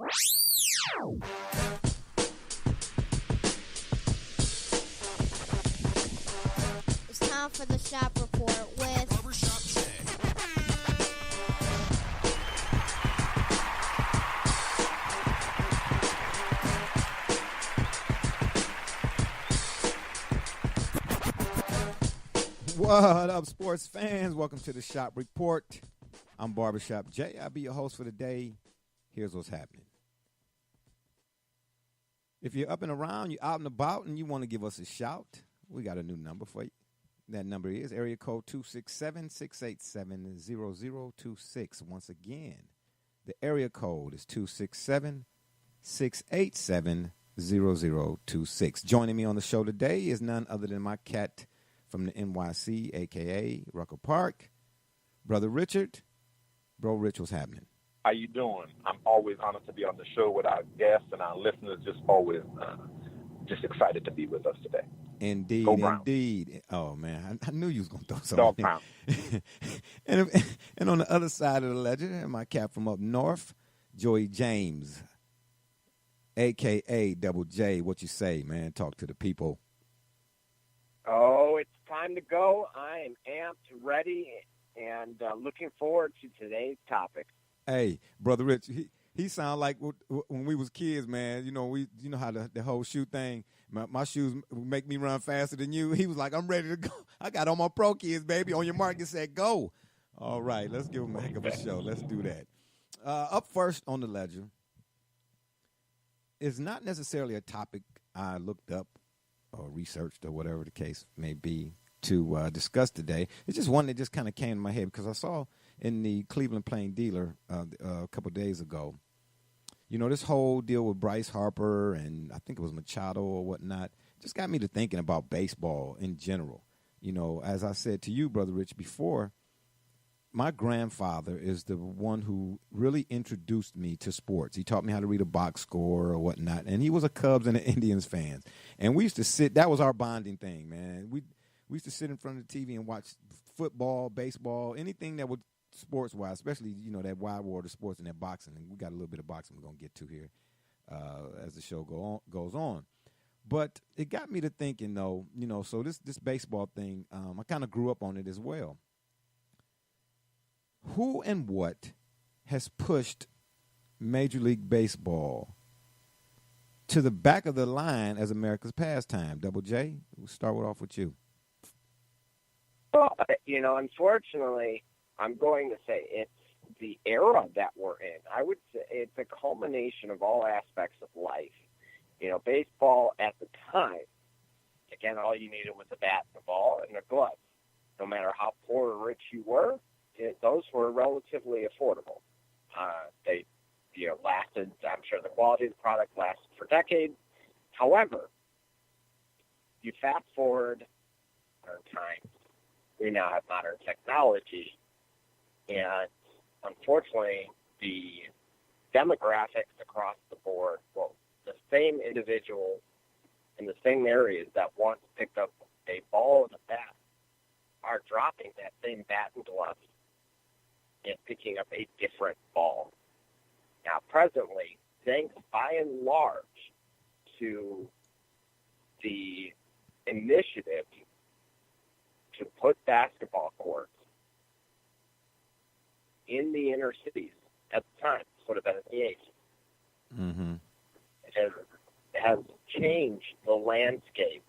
It's time for the Shop Report with Barbershop Champ. What up, sports fans? Welcome to the Shop Report. I'm Barbershop Jay. I'll be your host for the day. Here's what's happening. If you're up and around, you're out and about, and you want to give us a shout, we got a new number for you. That number is area code 267-687-0026. Once again, the area code is 267-687-0026. Joining me on the show today is none other than my cat from the NYC, a.k.a. Rucker Park, Brother Richard. Bro, Rich, what's happening? How you doing? I'm always honored to be on the show with our guests and our listeners. Just always just excited to be with us today. Indeed, Go Browns. Indeed. Oh, man, I knew you was going to throw something. Dog pound. And on the other side of the ledger, my cat from up north, Joey James, a.k.a. Double J. What you say, man? Talk to the people. Oh, it's time to go. I am amped, ready, and looking forward to today's topic. Hey, Brother Rich, he sound like when we was kids, man. You know how the whole shoe thing. My shoes make me run faster than you. He was like, I'm ready to go. I got all my pro kids, baby. On your mark, and said, go. All right, let's give him a heck of a show. Let's do that. Up first on the ledger is not necessarily a topic I looked up or researched or whatever the case may be to discuss today. It's just one that just kind of came to my head because I saw in the Cleveland Plain Dealer a couple of days ago, you know, this whole deal with Bryce Harper and I think it was Machado or whatnot just got me to thinking about baseball in general. You know, as I said to you, Brother Rich, before, my grandfather is the one who really introduced me to sports. He taught me how to read a box score or whatnot, and he was a Cubs and an Indians fan. And we used to sit – that was our bonding thing, man. We used to sit in front of the TV and watch football, baseball, anything that was sports-wise, especially, you know, that wide world of sports and that boxing. And we got a little bit of boxing we're going to get to here as the show goes on. But it got me to thinking, though, you know, so this baseball thing, I kind of grew up on it as well. Who and what has pushed Major League Baseball to the back of the line as America's pastime? Double J, we'll start off with you. Well, you know, unfortunately, I'm going to say it's the era that we're in. I would say it's a culmination of all aspects of life. You know, baseball at the time, again, all you needed was a bat, a ball, and a glove. No matter how poor or rich you were, those were relatively affordable. They, you know, lasted. I'm sure the quality of the product lasted for decades. However, you fast forward our time, we now have modern technology, and unfortunately, the demographics across the board, well, the same individuals in the same areas that once picked up a ball and a bat are dropping that same bat and glove and picking up a different ball. Now, presently, thanks by and large to the initiative to put basketball courts in the inner cities at the time, this would have been in the 80s, Mm-hmm. it has changed the landscape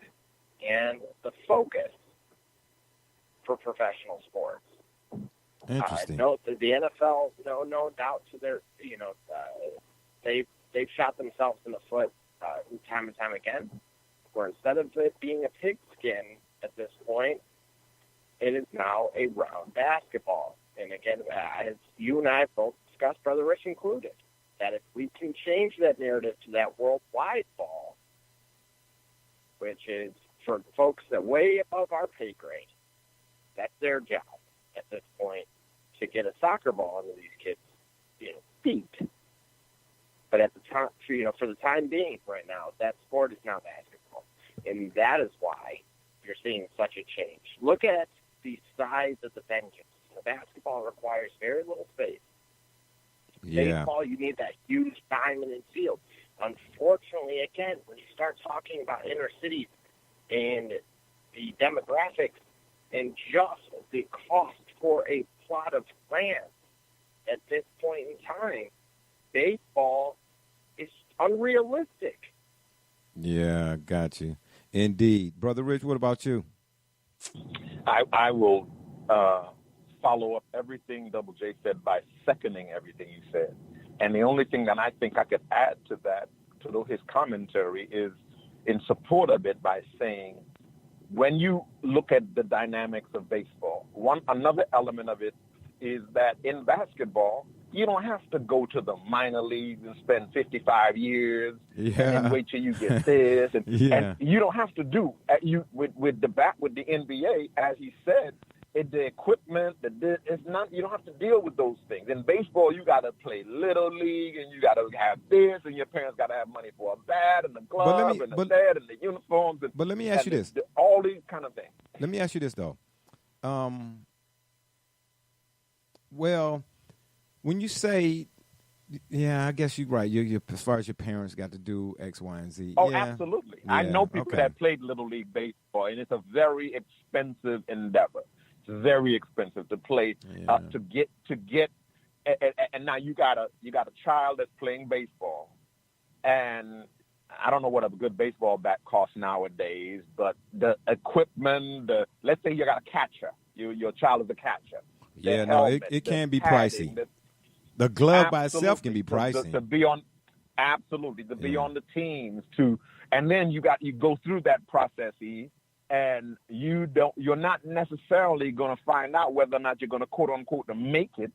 and the focus for professional sports. Interesting. No, the NFL, no doubt to their, you know, they've shot themselves in the foot time and time again, where instead of it being a pigskin at this point, it is now a round basketball. And again, as you and I have both discussed, Brother Rich included, that if we can change that narrative to that worldwide ball, which is for folks that way above our pay grade, that's their job at this point, to get a soccer ball into these kids' feet. But at the time, for the time being right now, that sport is now basketball. And that is why you're seeing such a change. Look at the size of the venues. The basketball requires very little space, Yeah. Baseball, you need that huge diamond in field. Unfortunately, again, when you start talking about inner cities and the demographics and just the cost for a plot of land at this point in time, baseball is unrealistic. Yeah, got you. Indeed. Brother Rich, what about you? I will follow up everything Double J said by seconding everything he said. And the only thing that I think I could add to that, to his commentary, is in support of it by saying, when you look at the dynamics of baseball, another element of it is that in basketball, you don't have to go to the minor leagues and spend 55 years and then wait till you get this. And, and you don't have to do with the NBA, as he said, the equipment, it's not. You don't have to deal with those things. In baseball, you got to play little league, and you got to have this, and your parents got to have money for a bat and the glove and the bat and the uniforms. But let me ask you this: all these kind of things. Let me ask you this though. Well, when you say, yeah, I guess you're right. You as far as your parents got to do X, Y, and Z. Oh, yeah. absolutely. Yeah. I know people that played little league baseball, and it's a very expensive endeavor. It's very expensive to play, to get, and now you got a child that's playing baseball, and I don't know what a good baseball bat costs nowadays, but the equipment, let's say you got a catcher, your child is a catcher. Yeah, no, it can be pricey. The glove by itself can be pricey. To be on, absolutely, to be on the teams and then you go through that process, and you're not necessarily going to find out whether or not you're going to quote unquote make it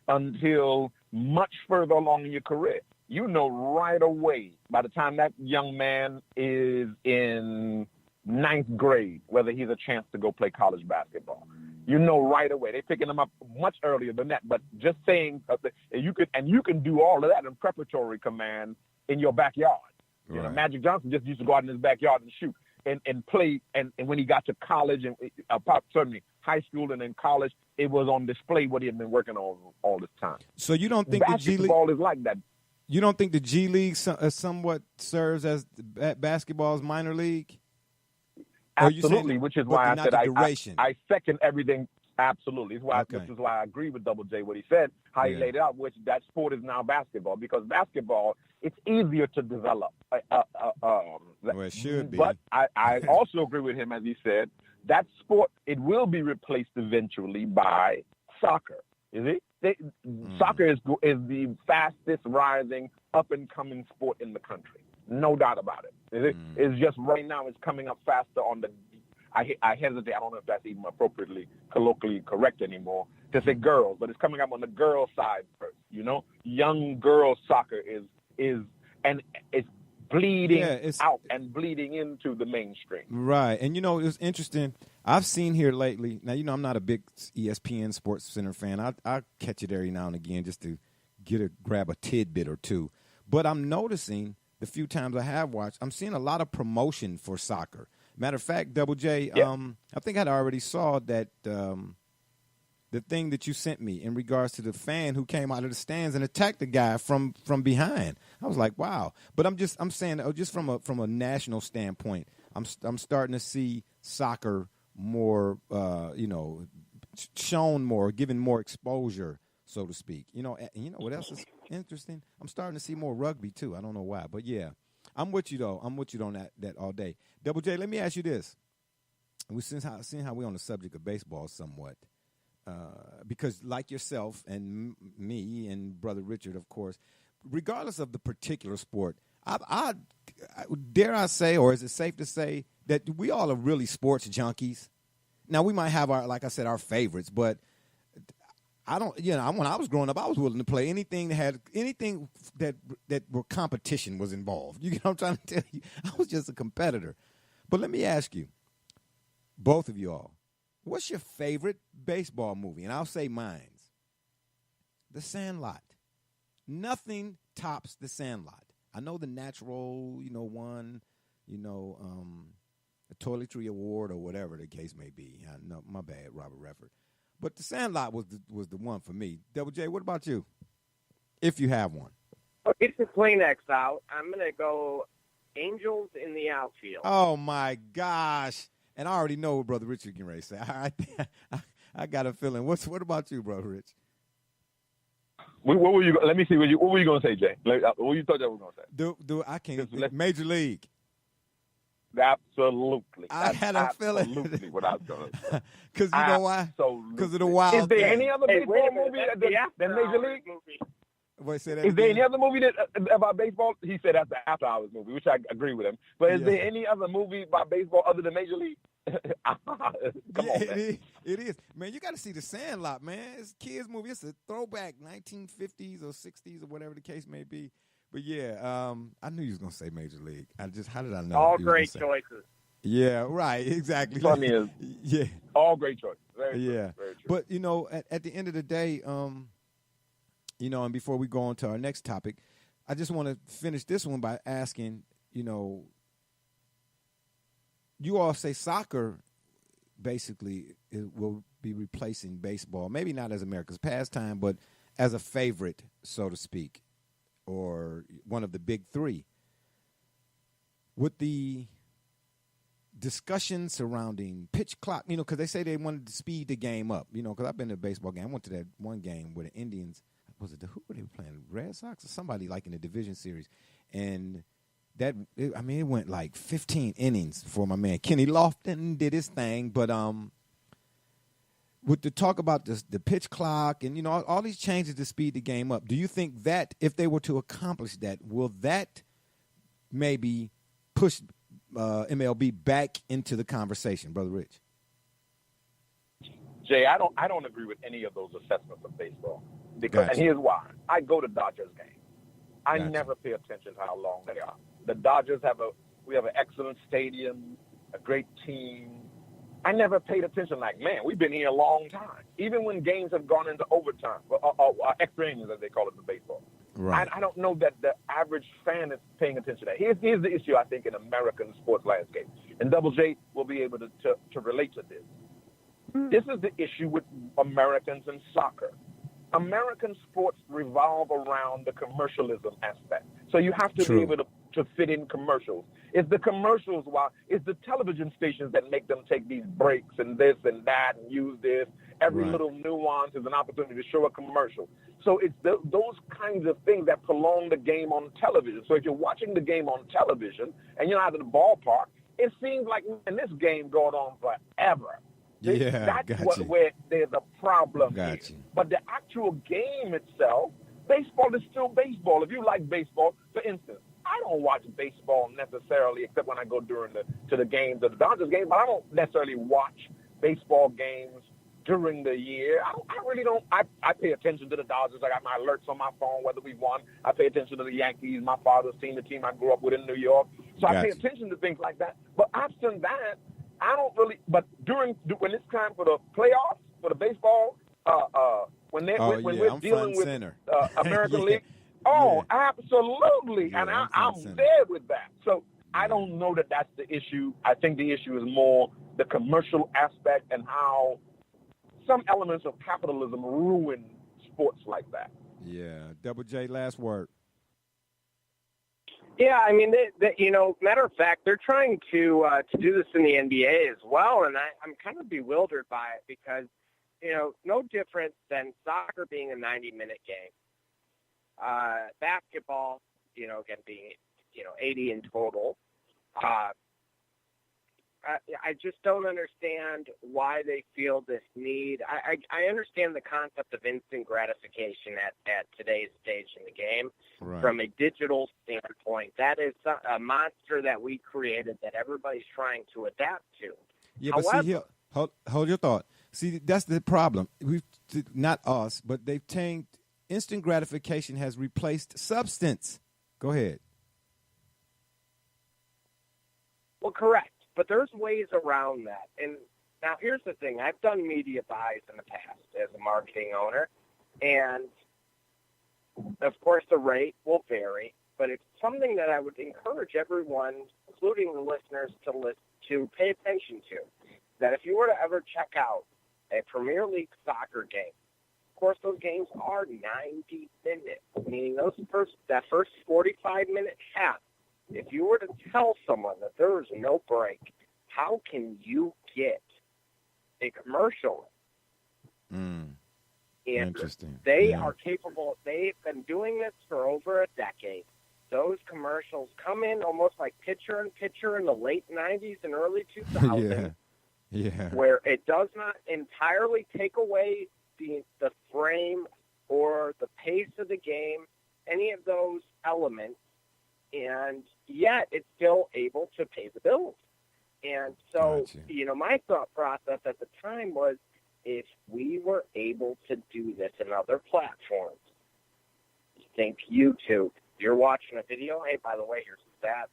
until much further along in your career. You know right away by the time that young man is in 9th grade whether he's a chance to go play college basketball. You know right away. They're picking them up much earlier than that. But just saying, you can do all of that in preparatory command in your backyard. Right. You know, Magic Johnson just used to go out in his backyard and shoot and play. And when he got to college and certainly high school and then college, it was on display what he had been working on all this time. So you don't think basketball is like that? You don't think the G League somewhat serves as basketball's minor league? Absolutely, which is why I said I second everything. Absolutely, this is why I agree with Double J what he said, how he laid it out. Which that sport is now basketball, because basketball it's easier to develop. Well, it should be. But I also agree with him as he said that sport it will be replaced eventually by soccer. Is it? Soccer is the fastest rising up and coming sport in the country. No doubt about it. It's just right now it's coming up faster on the I hesitate. I don't know if that's even appropriately colloquially correct anymore to say girls, but it's coming up on the girl side first. You know, young girls soccer is and it's bleeding out and bleeding into the mainstream. Right, and it was interesting. I've seen here lately. Now I'm not a big ESPN Sports Center fan. I catch it every now and again just to grab a tidbit or two. But I'm noticing the few times I have watched, I'm seeing a lot of promotion for soccer. Matter of fact, Double J, I think I already saw that the thing that you sent me in regards to the fan who came out of the stands and attacked the guy from behind. I was like, wow. But I'm saying just from a national standpoint, I'm starting to see soccer more, shown more, given more exposure, so to speak. And you know what else is interesting? I'm starting to see more rugby too. I don't know why, but yeah, I'm with you though. I'm with you on that all day. Double J, let me ask you this: seeing how we're on the subject of baseball somewhat, because like yourself and me and Brother Richard, of course, regardless of the particular sport, I dare I say, or is it safe to say that we all are really sports junkies? Now we might have our favorites, but I don't, when I was growing up, I was willing to play anything that were competition was involved. You know what I'm trying to tell you? I was just a competitor. But let me ask you, both of you all, what's your favorite baseball movie? And I'll say mine's The Sandlot. Nothing tops The Sandlot. I know The Natural, won, a Toiletry Award or whatever the case may be. I know, my bad, Robert Redford. But The Sandlot was the one for me. Double J, what about you? if you have one. Get the Kleenex out. I'm going to go Angels in the outfield. Oh, my gosh. And I already know what Brother Richard can say. I got a feeling. What about you, Brother Rich? What were you? Let me see. What were you going to say, Jay? What you thought you were going to say? I can't. Major League. Absolutely. I had a feeling. Absolutely what I was going to say. Because you know why? Because of the wild Is there thing. any other baseball movie than Major League? Wait, say that Is there again? any other movie about baseball? He said that's the After Hours movie, which I agree with him. But is there any other movie about baseball other than Major League? Come on, man. It is. Man, you got to see The Sandlot, man. It's a kid's movie. It's a throwback, 1950s or 60s or whatever the case may be. But, yeah, I knew you was going to say Major League. How did I know? All great choices. Yeah, right, exactly. Funny is, yeah. All great choices. Very true. Yeah. Very true. But, you know, at the end of the day, you know, and before we go on to our next topic, I just want to finish this one by asking, you know, you all say soccer basically will be replacing baseball, maybe not as America's pastime, but as a favorite, so to speak, or one of the big three. With the discussion surrounding pitch clock, you know, because they say they wanted to speed the game up, you know, because I've been to a baseball game. I went to that one game where the Indians, who were they playing, Red Sox or somebody like in the division series, and it went like 15 innings for my man Kenny Lofton did his thing. But with the talk about the pitch clock and, you know, all these changes to speed the game up, do you think that if they were to accomplish that, will that maybe push MLB back into the conversation, Brother Rich? Jay, I don't agree with any of those assessments of baseball. Because and here's why. I go to Dodgers games. I never pay attention to how long they are. The Dodgers have an excellent stadium, a great team. I never paid attention like, man, we've been here a long time. Even when games have gone into overtime, or extra innings, as they call it in baseball. Right. I don't know that the average fan is paying attention to that. Here's the issue, I think, in American sports landscape. And Double J will be able to relate to this. This is the issue with Americans and soccer. American sports revolve around the commercialism aspect. So you have to be able to fit in commercials. It's the commercials, it's the television stations that make them take these breaks and this and that and use this. Every little nuance is an opportunity to show a commercial. So it's those kinds of things that prolong the game on television. So if you're watching the game on television and you're out of the ballpark, it seems like, man, this game going on forever. Yeah, that's where there's a problem here. But the actual game itself, baseball is still baseball. If you like baseball, for instance, I don't watch baseball necessarily except when I go to the games of the Dodgers games, but I don't necessarily watch baseball games during the year. I really don't. I pay attention to the Dodgers. I got my alerts on my phone, whether we won. I pay attention to the Yankees, my father's team, the team I grew up with in New York. So I pay attention to things like that. But absent that, I don't really. But when it's time for the playoffs, for the baseball, when we're dealing with American League, absolutely, and I'm there with that. So I don't know that that's the issue. I think the issue is more the commercial aspect and how some elements of capitalism ruin sports like that. Yeah, Double J, last word. Yeah, I mean, matter of fact, they're trying to do this in the NBA as well, and I'm kind of bewildered by it because, no different than soccer being a 90-minute game. Basketball, again, being, 80 in total. I just don't understand why they feel this need. I understand the concept of instant gratification at today's stage in the game. Right. From a digital standpoint, that is a monster that we created that everybody's trying to adapt to. Yeah, but see, hold your thought. See, that's the problem. Not us, but they've changed. Instant gratification has replaced substance. Go ahead. Well, correct. But there's ways around that. And now here's the thing. I've done media buys in the past as a marketing owner. And, of course, the rate will vary. But it's something that I would encourage everyone, including the listeners, to pay attention to. That if you were to ever check out a Premier League soccer game, course, those games are 90 minutes, meaning that first 45-minute half. If you were to tell someone that there is no break, how can you get a commercial? And Interesting. They are capable. They've been doing this for over a decade. Those commercials come in almost like picture in the late 90s and early 2000s. Yeah. Where it does not entirely take away the frame or the pace of the game, any of those elements, and yet it's still able to pay the bills. And so, my thought process at the time was, if we were able to do this in other platforms, think YouTube, you're watching a video, hey, by the way, here's the stats,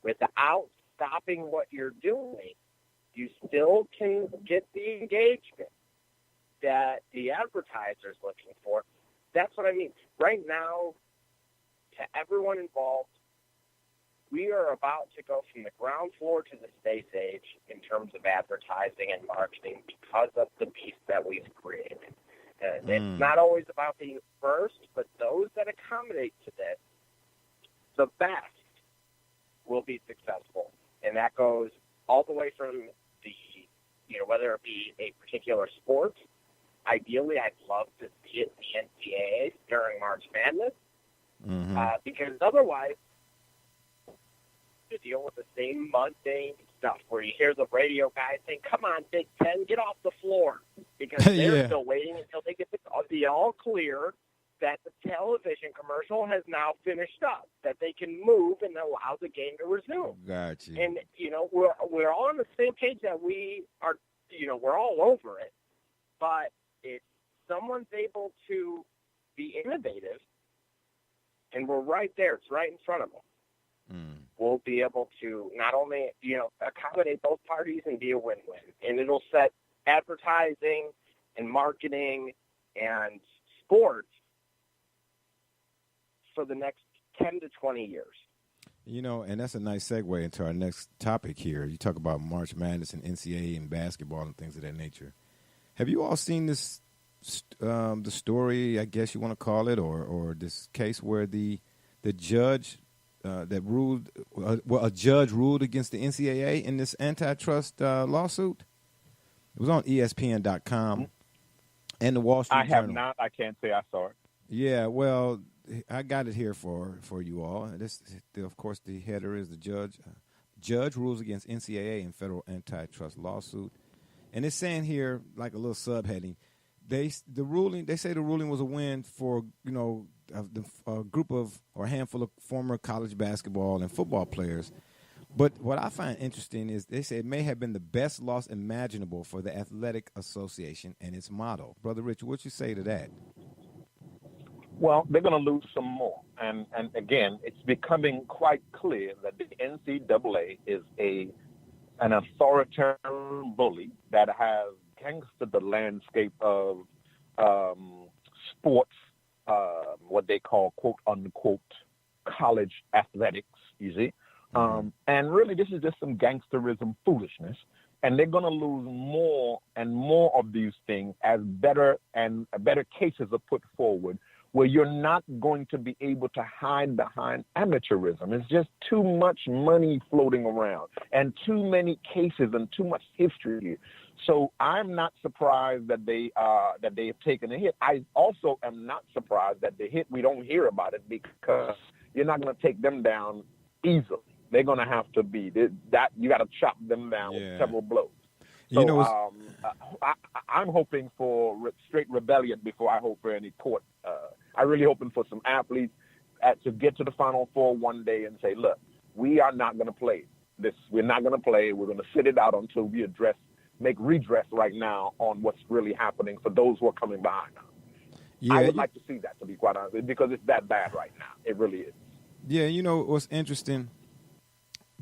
without stopping what you're doing, you still can get the engagement that the advertiser's looking for. That's what I mean. Right now, to everyone involved, we are about to go from the ground floor to the space age in terms of advertising and marketing because of the beast that we've created. And it's not always about being first, but those that accommodate to this, the best will be successful. And that goes all the way from whether it be a particular sport. Ideally, I'd love to see it in the NCAA during March Madness, because otherwise, to deal with the same mundane stuff where you hear the radio guys saying, "Come on, Big Ten, get off the floor," because they're still waiting until they get the all clear that the television commercial has now finished up, that they can move and allow the game to resume. Gotcha. And we're all on the same page that we are. We're all over it, but if someone's able to be innovative, and we're right there, it's right in front of them. We'll be able to not only, accommodate both parties and be a win-win. And it'll set advertising and marketing and sports for the next 10 to 20 years. And that's a nice segue into our next topic here. You talk about March Madness and NCAA and basketball and things of that nature. Have you all seen this, the story, I guess you want to call it, or this case where the judge that ruled, a judge ruled against the NCAA in this antitrust lawsuit? It was on ESPN.com and the Wall Street Journal. I have not. I can't say I saw it. Yeah, well, I got it here for you all. Of course, the header is the judge. Judge rules against NCAA in federal antitrust lawsuit. And it's saying here, like a little subheading, they say the ruling was a win for, a group of or a handful of former college basketball and football players. But what I find interesting is they say it may have been the best loss imaginable for the Athletic Association and its motto. Brother Rich, what you say to that? Well, they're going to lose some more. And again, it's becoming quite clear that the NCAA is an authoritarian bully that has gangstered the landscape of sports, what they call, quote, unquote, college athletics, you see. And really, this is just some gangsterism foolishness. And they're going to lose more and more of these things as better cases are put forward, where you're not going to be able to hide behind amateurism. It's just too much money floating around and too many cases and too much history here. So I'm not surprised that they have taken a hit. I also am not surprised that the hit, we don't hear about it, because you're not going to take them down easily. They're going to have to be that you got to chop them down with several blows. So I'm hoping for straight rebellion before I hope for any court. I'm really hoping for some athletes to get to the Final Four one day and say, look, we are not going to play this. We're not going to play. We're going to sit it out until we make redress right now on what's really happening for those who are coming behind us. Yeah, I would like to see that, to be quite honest, because it's that bad right now. It really is. Yeah, what's interesting,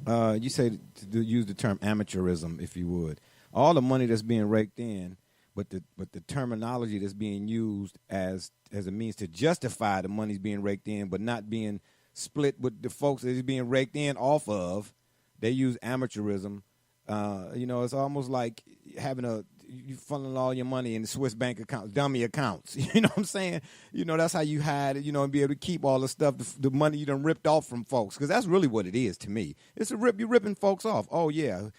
you say to use the term amateurism, if you would. All the money that's being raked in, but the terminology that's being used as a means to justify the money's being raked in, but not being split with the folks that is being raked in off of, they use amateurism. It's almost like having you funneling all your money in the Swiss bank accounts, dummy accounts. You know what I'm saying? You know, that's how you hide it, you know, and be able to keep all the stuff, the money you done ripped off from folks. Because that's really what it is to me. It's a rip. You're ripping folks off. Oh, yeah,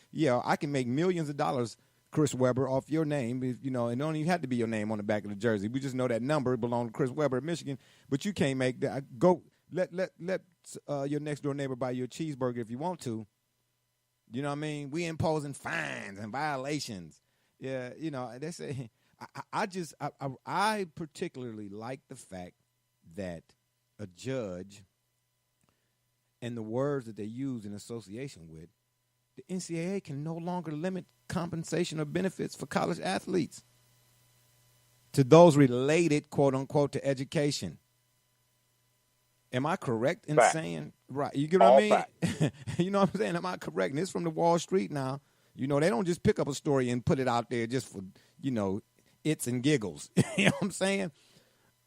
I can make millions of dollars, Chris Webber, off your name. If, you know, and it don't even have to be your name on the back of the jersey. We just know that number belonged to Chris Webber of Michigan. But you can't make that. Go let your next door neighbor buy you a cheeseburger if you want to. You know what I mean? We imposing fines and violations. Yeah, you know, they say I particularly like the fact that a judge and the words that they use in association with, the NCAA can no longer limit compensation or benefits for college athletes to those related, quote unquote, to education. Am I correct in saying, right, you get what I mean? You know what I'm saying? Am I correct? And it's from the Wall Street now. You know, they don't just pick up a story and put it out there just for, you know, its and giggles. You know what I'm saying?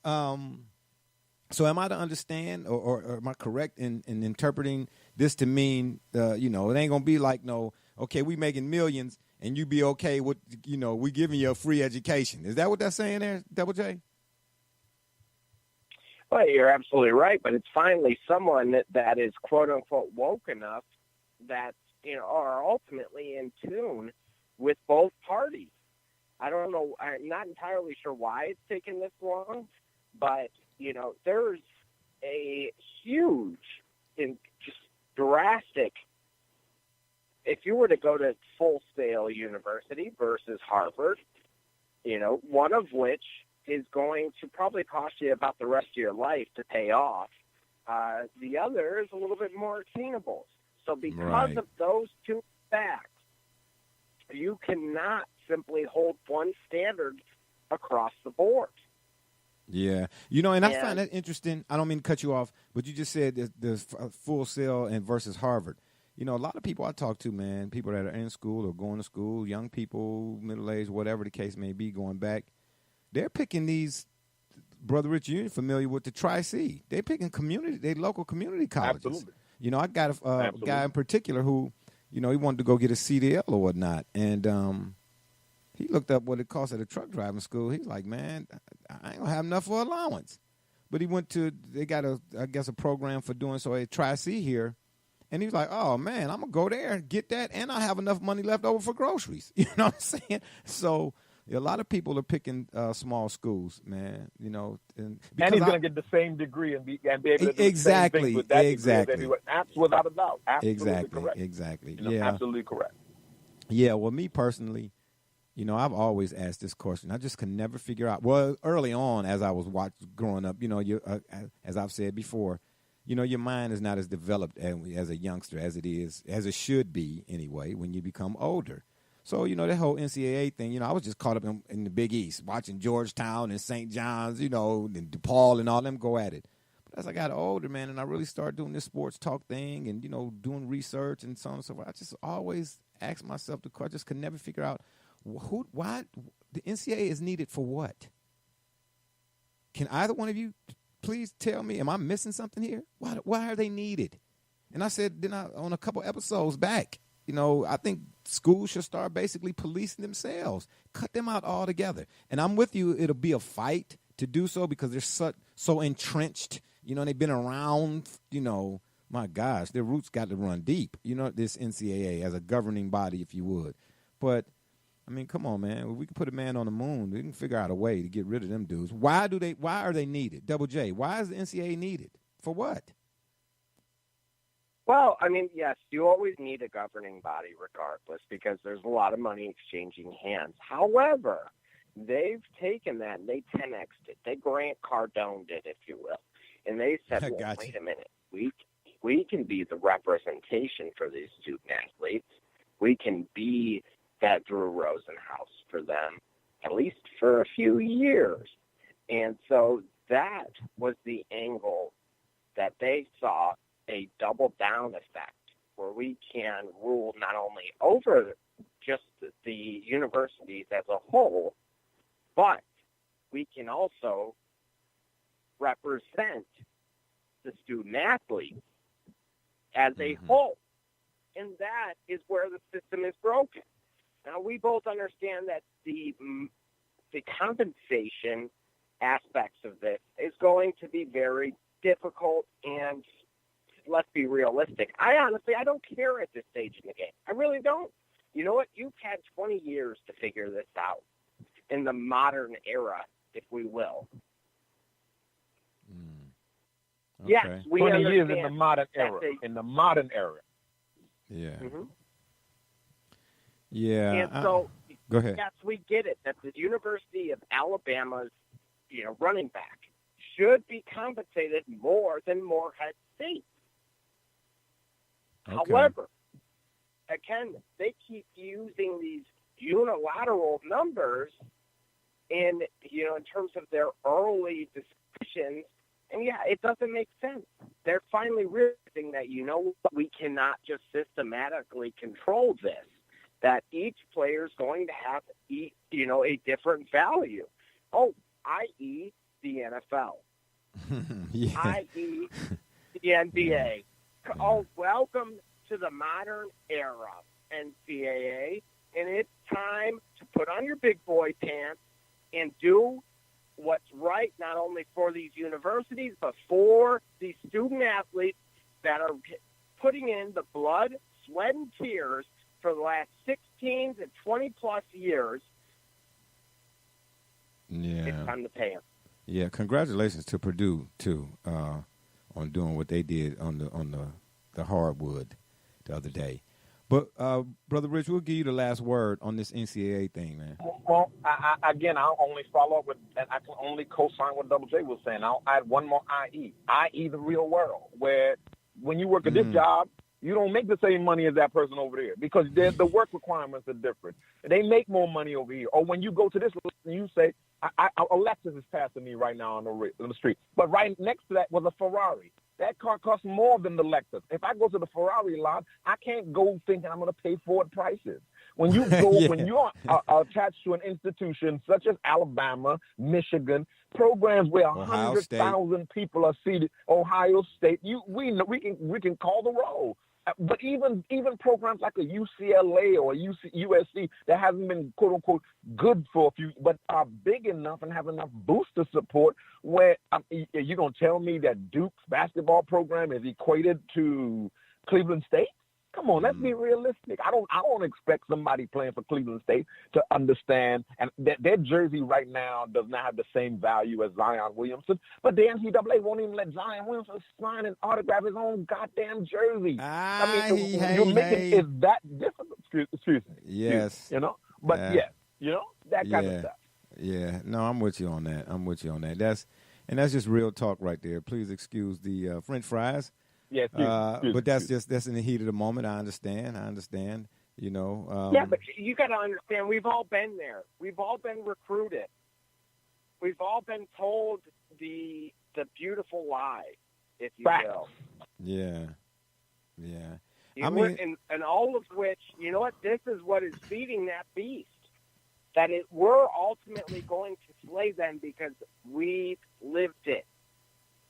So am I to understand or am I correct in interpreting this to mean, you know, it ain't going to be like, no, okay, we making millions and you be okay with, you know, we giving you a free education. Is that what they're saying there, Double J? Well, you're absolutely right, but it's finally someone that is quote-unquote woke enough that, you know, are ultimately in tune with both parties. I don't know. I'm not entirely sure why it's taken this long, but, you know, there's a huge and just drastic, if you were to go to Full Sail University versus Harvard, you know, one of which is going to probably cost you about the rest of your life to pay off. The other is a little bit more attainable. So because of those two facts, you cannot simply hold one standard across the board. Yeah. You know, and I find that interesting. I don't mean to cut you off, but you just said the Full Sail and versus Harvard. You know, a lot of people I talk to, man, people that are in school or going to school, young people, middle-aged, whatever the case may be, going back, they're picking these, Brother Rich, you're familiar with the Tri-C. They're picking they local community colleges. Absolutely. You know, I got a guy in particular who, you know, he wanted to go get a CDL or whatnot. And he looked up what it cost at a truck driving school. He's like, man, I ain't going to have enough for allowance. But he went to, they got a program for doing so at Tri-C here. And he was like, oh, man, I'm going to go there and get that, and I have enough money left over for groceries. You know what I'm saying? So a lot of people are picking small schools, man. You know, and he's going to get the same degree and be able to do the same thing with that degree. Without a doubt. Absolutely correct. Exactly. You know, absolutely correct. Yeah, well, me personally, you know, I've always asked this question. I just could never figure out. Well, early on, as I was growing up, you know, as I've said before, you know, your mind is not as developed as a youngster as it should be anyway when you become older. So, you know, that whole NCAA thing, you know, I was just caught up in the Big East, watching Georgetown and St. John's, you know, and DePaul and all them go at it. But as I got older, man, and I really started doing this sports talk thing and, you know, doing research and so on and so forth, I just always asked myself the question, I just could never figure out why the NCAA is needed for what? Can either one of you please tell me, am I missing something here? Why are they needed? And I said, on a couple episodes back, you know, I think schools should start basically policing themselves, cut them out altogether. And I'm with you. It'll be a fight to do so because they're so entrenched. You know, they've been around, you know, my gosh, their roots got to run deep. You know, this NCAA as a governing body, if you would. But, I mean, come on, man. We can put a man on the moon. We can figure out a way to get rid of them dudes. Why are they needed? Double J, why is the NCAA needed? For what? Well, I mean, yes, you always need a governing body regardless because there's a lot of money exchanging hands. However, they've taken that and they 10x'd it. They Grant Cardoned it, if you will. And they said, well, wait a minute. We can be the representation for these student athletes. We can be that Drew Rosenhaus for them, at least for a few years. And so that was the angle that they saw, a double down effect where we can rule not only over just the universities as a whole, but we can also represent the student athletes as a whole. And that is where the system is broken. Now, we both understand that the compensation aspects of this is going to be very difficult, and let's be realistic. I don't care at this stage in the game. I really don't. You know what? You've had 20 years to figure this out in the modern era, if we will. Okay. Yes, we 20 understand years in the modern era. In the modern era. Yeah. Mm-hmm. Yeah. And so, go ahead. yes, we get it that the University of Alabama's, running back should be compensated more than Morehead State. Okay. However, again, they keep using these unilateral numbers in terms of their early discussions. And yeah, it doesn't make sense. They're finally realizing that, we cannot just systematically control this, that each player is going to have, a different value. Oh, i.e. the NFL, Yeah. i.e. the NBA. Oh, welcome to the modern era, NCAA, and it's time to put on your big boy pants and do what's right, not only for these universities, but for these student athletes that are putting in the blood, sweat, and tears for the last 16 to 20-plus years. Yeah. It's time to pay them. Yeah. Congratulations to Purdue too on doing what they did on the hardwood the other day. But Brother Rich, we'll give you the last word on this NCAA thing, man. Well, I'll only follow up with, and I can only co-sign what Double J was saying. I'll add one more i.e. the real world, where when you work at this job, you don't make the same money as that person over there because the work requirements are different. They make more money over here. Or when you go to this list and you say, a Lexus is passing me right now on the street, but right next to that was a Ferrari. That car costs more than the Lexus. If I go to the Ferrari lot, I can't go thinking I'm going to pay Ford prices. When you go, when you're attached to an institution such as Alabama, Michigan, programs where 100,000 people are seated, Ohio State, we can call the roll. But even programs like a UCLA or a USC that hasn't been quote unquote good for a few, but are big enough and have enough booster support, where you're gonna tell me that Duke's basketball program is equated to Cleveland State? Come on, let's be realistic. I don't expect somebody playing for Cleveland State to understand, and their jersey right now does not have the same value as Zion Williamson, but the NCAA won't even let Zion Williamson sign and autograph his own goddamn jersey. You're making it that difficult. Excuse me. Yes. But that kind of stuff. Yeah. No, I'm with you on that. That's just real talk right there. Please excuse the French fries. Yes, but that's in the heat of the moment. I understand. Yeah, but you got to understand, we've all been there. We've all been recruited. We've all been told the beautiful lie, if you will. Yeah. And all of which, this is what is feeding that beast. That we're ultimately going to slay them because we've lived it.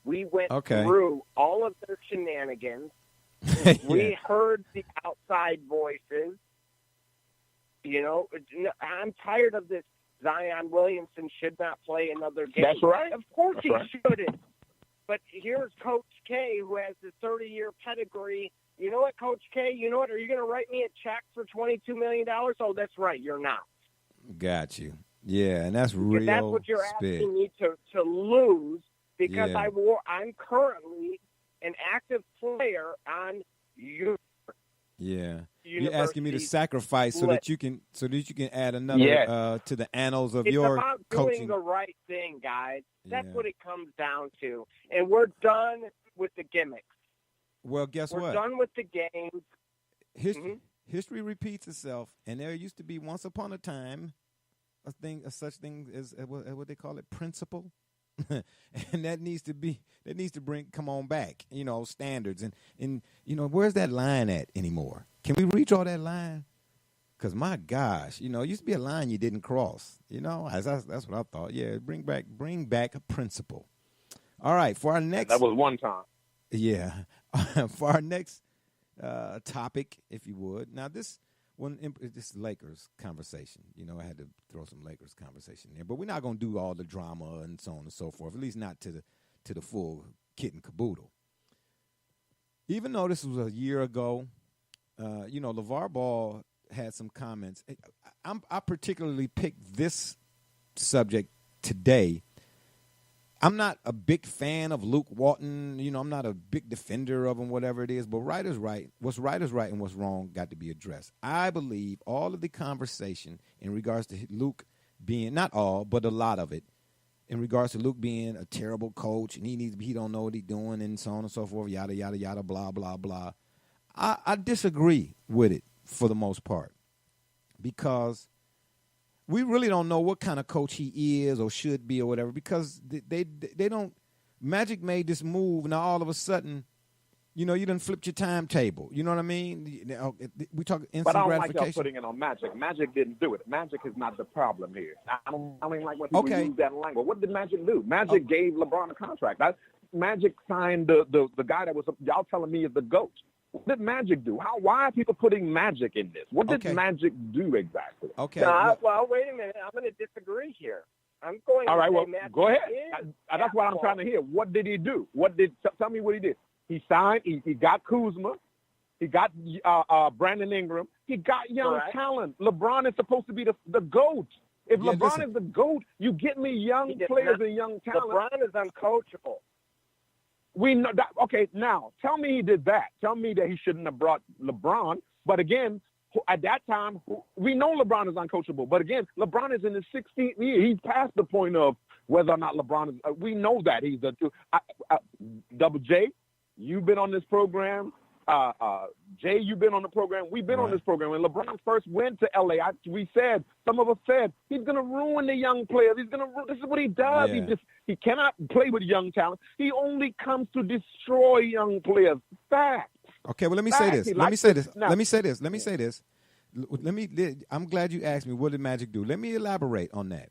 We went through all of their shenanigans. We heard the outside voices. I'm tired of this. Zion Williamson should not play another game. That's right. Of course he shouldn't. But here's Coach K, who has the 30-year pedigree. You know what, Coach K? You know what? Are you going to write me a check for $22 million? Oh, that's right. You're not. Got you. Yeah, and that's real. That's what you're asking me to lose. Because I'm currently an active player on your you're asking me to sacrifice so that you can add another to the annals of your coaching. It's about doing the right thing, guys. That's what it comes down to. And we're done with the gimmicks. Well, guess what? We're done with the games. History repeats itself, and there used to be once upon a time a such thing as what they call it, principle. And that needs to come on back, standards and where's that line at anymore? Can we redraw that line? Because my gosh, it used to be a line you didn't cross. That's what I thought. Yeah, bring back a principle. All right, for our next. That was one time. Yeah, for our next topic, if you would. Now this Lakers conversation, I had to throw some Lakers conversation there, but we're not going to do all the drama and so on and so forth. At least not to the full kit and caboodle. Even though this was a year ago, LeVar Ball had some comments. I particularly picked this subject today. I'm not a big fan of Luke Walton. I'm not a big defender of him, whatever it is. But right is right. What's right is right, and what's wrong got to be addressed. I believe all of the conversation in regards to Luke being, not all, but a lot of it, in regards to Luke being a terrible coach and he don't know what he's doing and so on and so forth, yada, yada, yada, blah, blah, blah. I disagree with it for the most part because we really don't know what kind of coach he is or should be or whatever because they don't. Magic made this move. Now all of a sudden, you done flipped your timetable. You know what I mean? We talk instant gratification. But I don't like y'all putting it on Magic. Magic didn't do it. Magic is not the problem here. I don't like when people use that language. What did Magic do? Magic gave LeBron a contract. Magic signed the guy that was y'all telling me is the GOAT. What did Magic do? Why are people putting Magic in this? What did Magic do exactly? Okay. Well, wait a minute. I'm going to disagree here. I'm going to say Magic go ahead. That's what I'm trying to hear. What did he do? Tell me what he did. He signed. He got Kuzma. He got Brandon Ingram. He got young talent. LeBron is supposed to be the GOAT. If LeBron is the GOAT, you get me young players and young talent. LeBron is uncoachable. We know that. Okay, now tell me he did that. Tell me that he shouldn't have brought LeBron. But again, at that time, we know LeBron is uncoachable. But again, LeBron is in his 16th year. He's past the point of whether or not LeBron is. We know that he's Double J. You've been on this program. Jay, you've been on the program. We've been on this program. When LeBron first went to L.A., some of us said, he's going to ruin the young players. This is what he does. Yeah. He cannot play with young talent. He only comes to destroy young players. Fact. Okay, well, let me say this. I'm glad you asked me, what did Magic do? Let me elaborate on that.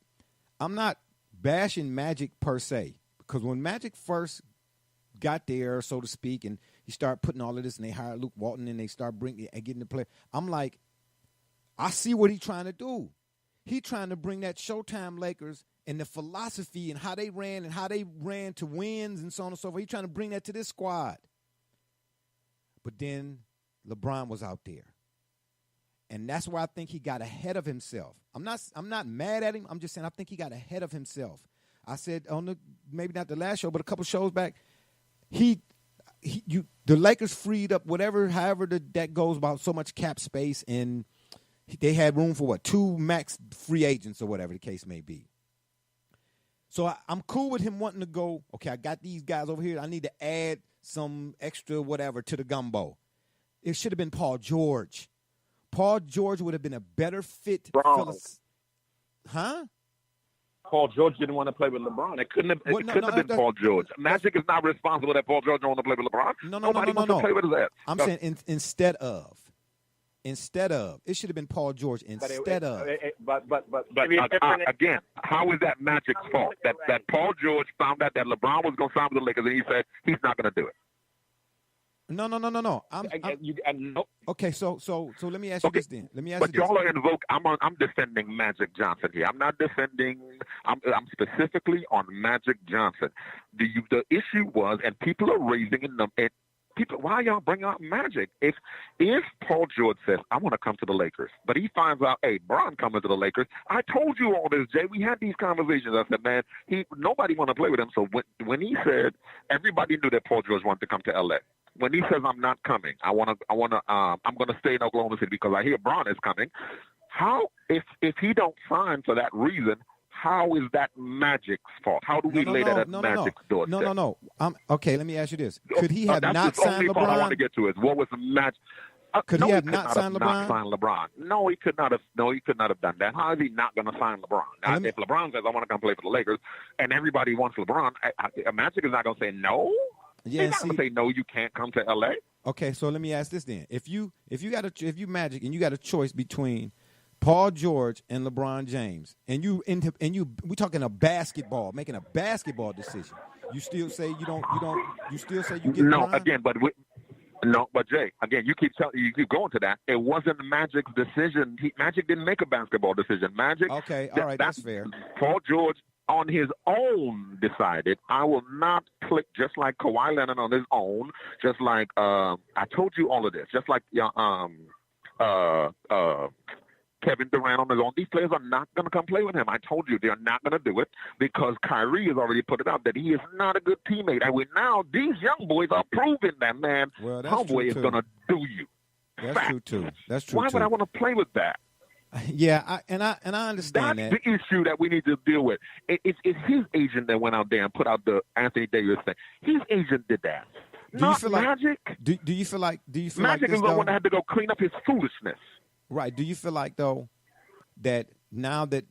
I'm not bashing Magic per se, because when Magic first got there, so to speak, and he started putting all of this, and they hired Luke Walton, and they start getting the play. I'm like, I see what he's trying to do. He's trying to bring that Showtime Lakers and the philosophy and how they ran to wins and so on and so forth. He's trying to bring that to this squad. But then LeBron was out there. And that's why I think he got ahead of himself. I'm not mad at him. I'm just saying I think he got ahead of himself. I said maybe not the last show, but a couple shows back, the Lakers freed up however that goes about so much cap space, and they had room for 2 max free agents or whatever the case may be. So I'm cool with him wanting to go, okay, I got these guys over here. I need to add some extra whatever to the gumbo. It should have been Paul George. Paul George would have been a better fit. Huh? Paul George didn't want to play with LeBron. It couldn't have been Paul George. Magic is not responsible that Paul George don't want to play with LeBron. Nobody wants to play with his ass. I'm saying instead of. It should have been Paul George instead of. But again, how is that Magic's fault? That Paul George found out that LeBron was going to sign with the Lakers, and he said he's not going to do it. No. Okay, so let me ask you this then. But y'all are invoke. I'm defending Magic Johnson here. I'm not defending. I'm specifically on Magic Johnson. The issue was, and people are raising in them. Why y'all bring out Magic? If Paul George says, I want to come to the Lakers, but he finds out, hey, Bron coming to the Lakers. I told you all this, Jay. We had these conversations. I said, man, nobody want to play with him. So when he said, everybody knew that Paul George wanted to come to L.A. When he says, I'm not coming, I'm going to stay in Oklahoma City because I hear Bron is coming. How, if he don't sign for that reason, how is that Magic's fault? How do we lay that at Magic's doorstep? No. Okay, let me ask you this. Could he have not signed LeBron? Part I want to get to is what was the Magic? Could he have not signed LeBron? No, he could not have. No, he could not have done that. How is he not going to sign LeBron? Now, if LeBron says, I want to come play for the Lakers, and everybody wants LeBron, Magic is not going to say no. Yeah, he's not going to say no. You can't come to L.A. Okay, so let me ask this then: if you Magic and you got a choice between Paul George and LeBron James, and we talking a basketball, making a basketball decision, you still say you get no LeBron? again, but No, but Jay, again, you keep going to that. It wasn't Magic's decision. Magic didn't make a basketball decision. Magic. Okay, all right, that's fair. Paul George on his own decided I will not click, just like Kawhi Leonard on his own, just like I told you all of this, just like Kevin Durant on his own. These players are not going to come play with him. I told you they're not going to do it because Kyrie has already put it out that he is not a good teammate. And these young boys are proving that, man, homeboy is going to do you. That's true too. That's true. Why would I want to play with that? Yeah, I understand That's the issue that we need to deal with. It's his agent that went out there and put out the Anthony Davis thing. His agent did that. Not Magic. Do you feel like Magic is the one that had to go clean up his foolishness? Right. Do you feel like, though, that now that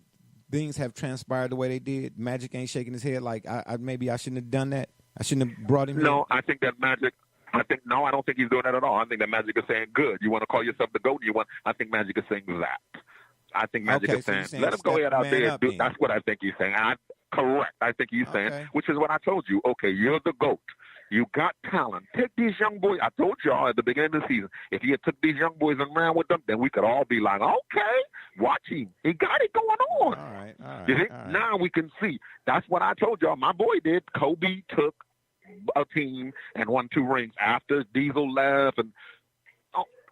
things have transpired the way they did, Magic ain't shaking his head like maybe I shouldn't have done that? I shouldn't have brought him in? No, I think that Magic – I don't think he's doing that at all. I think that Magic is saying, good, you want to call yourself the GOAT? I think Magic is saying that. I think Magic is saying, let him go ahead out there and do – that's what I think he's saying. Correct. I think he's saying, which is what I told you. Okay, you're the GOAT. You got talent. Take these young boys. I told y'all at the beginning of the season, if he had took these young boys and ran with them, then we could all be like, okay, watch him. He got it going on. All right. You see? Now we can see. That's what I told y'all. My boy did. Kobe took a team and won 2 rings after Diesel left. And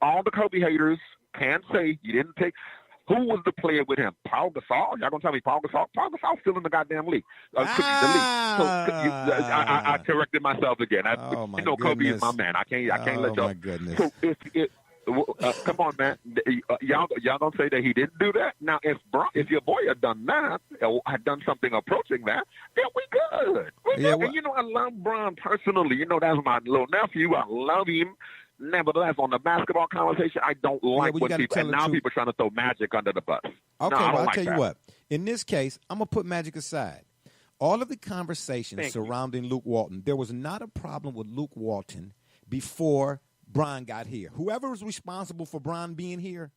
all the Kobe haters can say you didn't take – who was the player with him? Paul Gasol? Y'all gonna tell me Paul Gasol? Paul Gasol's still in the goddamn league. So I corrected myself again. Kobe is my man. I can't let y'all. Oh my goodness. So come on, man. Y'all gonna say that he didn't do that? Now, if your boy had done that, or had done something approaching that, then we good. And I love Bron personally. That's my little nephew. I love him. Nevertheless, on the basketball conversation, I don't like what people – and now people are trying to throw Magic under the bus. Okay, I'll tell you what. In this case, I'm going to put Magic aside. All of the conversations surrounding Luke Walton, there was not a problem with Luke Walton before Bron got here. Whoever was responsible for Bron being here,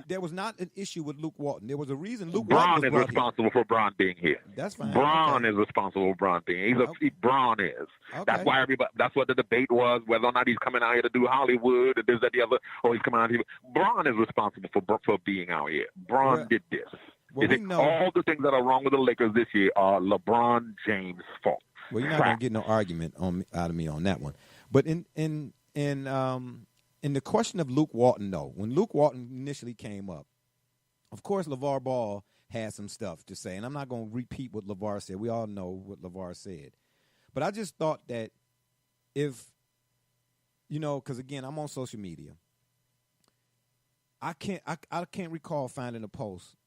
there was not an issue with Luke Walton. There was a reason Luke Walton was responsible for Bron being here. That's fine. Bron is responsible for Bron being here. Bron is. Okay. That's why that's what the debate was, whether or not he's coming out here to do Hollywood or this, that, the other, or he's coming out here. Bron is responsible for being out here. Bron did this. All the things that are wrong with the Lakers this year are LeBron James' fault. Well, you're not going to get no argument out of me on that one. But in the question of Luke Walton, though, when Luke Walton initially came up, of course, LeVar Ball had some stuff to say, and I'm not going to repeat what LeVar said. We all know what LeVar said. But I just thought that if, because, again, I'm on social media. I can't recall finding a post.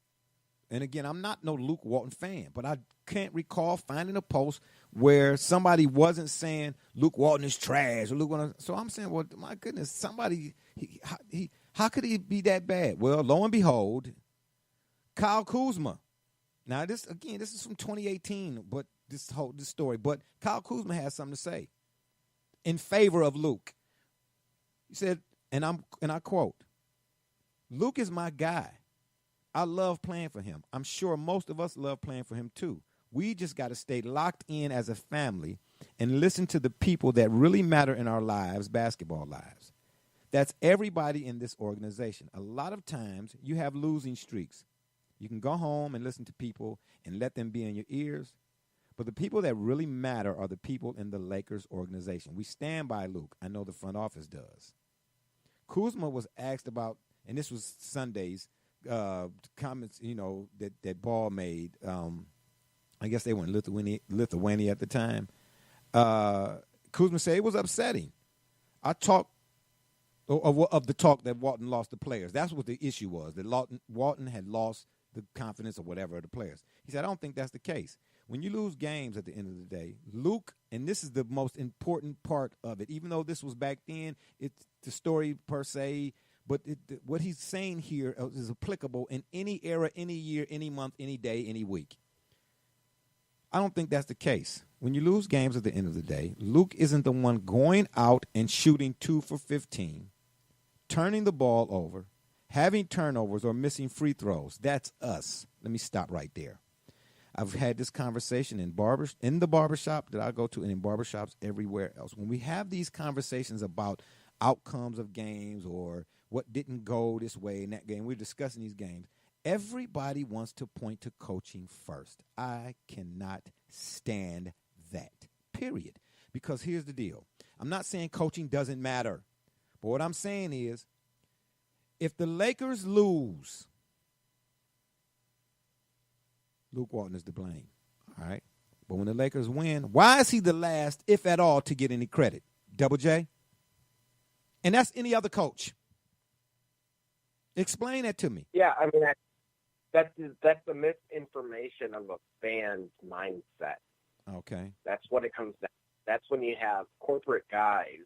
And, again, I'm not no Luke Walton fan, but I can't recall finding a post where somebody wasn't saying Luke Walton is trash. Or so I'm saying, well, my goodness, somebody, how could he be that bad? Well, lo and behold, Kyle Kuzma. Now, this is from 2018, but this story. But Kyle Kuzma has something to say in favor of Luke. He said, and I quote, "Luke is my guy. I love playing for him. I'm sure most of us love playing for him too. We just got to stay locked in as a family and listen to the people that really matter in our lives, basketball lives. That's everybody in this organization. A lot of times you have losing streaks. You can go home and listen to people and let them be in your ears. But the people that really matter are the people in the Lakers organization. We stand by Luke. I know the front office does." Kuzma was asked about, and this was Sunday's, comments, that Ball made. I guess they were in Lithuania at the time. Kuzma said it was upsetting. I talked of the talk that Walton lost the players. That's what the issue was, that Walton had lost the confidence or whatever of the players. He said, I don't think that's the case. When you lose games at the end of the day, Luke, and this is the most important part of it, even though this was back then, it's the story per se, but what he's saying here is applicable in any era, any year, any month, any day, any week. I don't think that's the case. When you lose games at the end of the day, Luke isn't the one going out and shooting 2 for 15, turning the ball over, having turnovers, or missing free throws. That's us. Let me stop right there. I've had this conversation in the barbershop that I go to and in barbershops everywhere else. When we have these conversations about outcomes of games or what didn't go this way in that game. We're discussing these games. Everybody wants to point to coaching first. I cannot stand that, period. Because here's the deal. I'm not saying coaching doesn't matter. But what I'm saying is, if the Lakers lose, Luke Walton is to blame. All right? But when the Lakers win, why is he the last, if at all, to get any credit? Double J? And that's any other coach. Explain that to me. Yeah, I mean, that's the misinformation of a fan's mindset. Okay. That's what it comes down. That's when you have corporate guys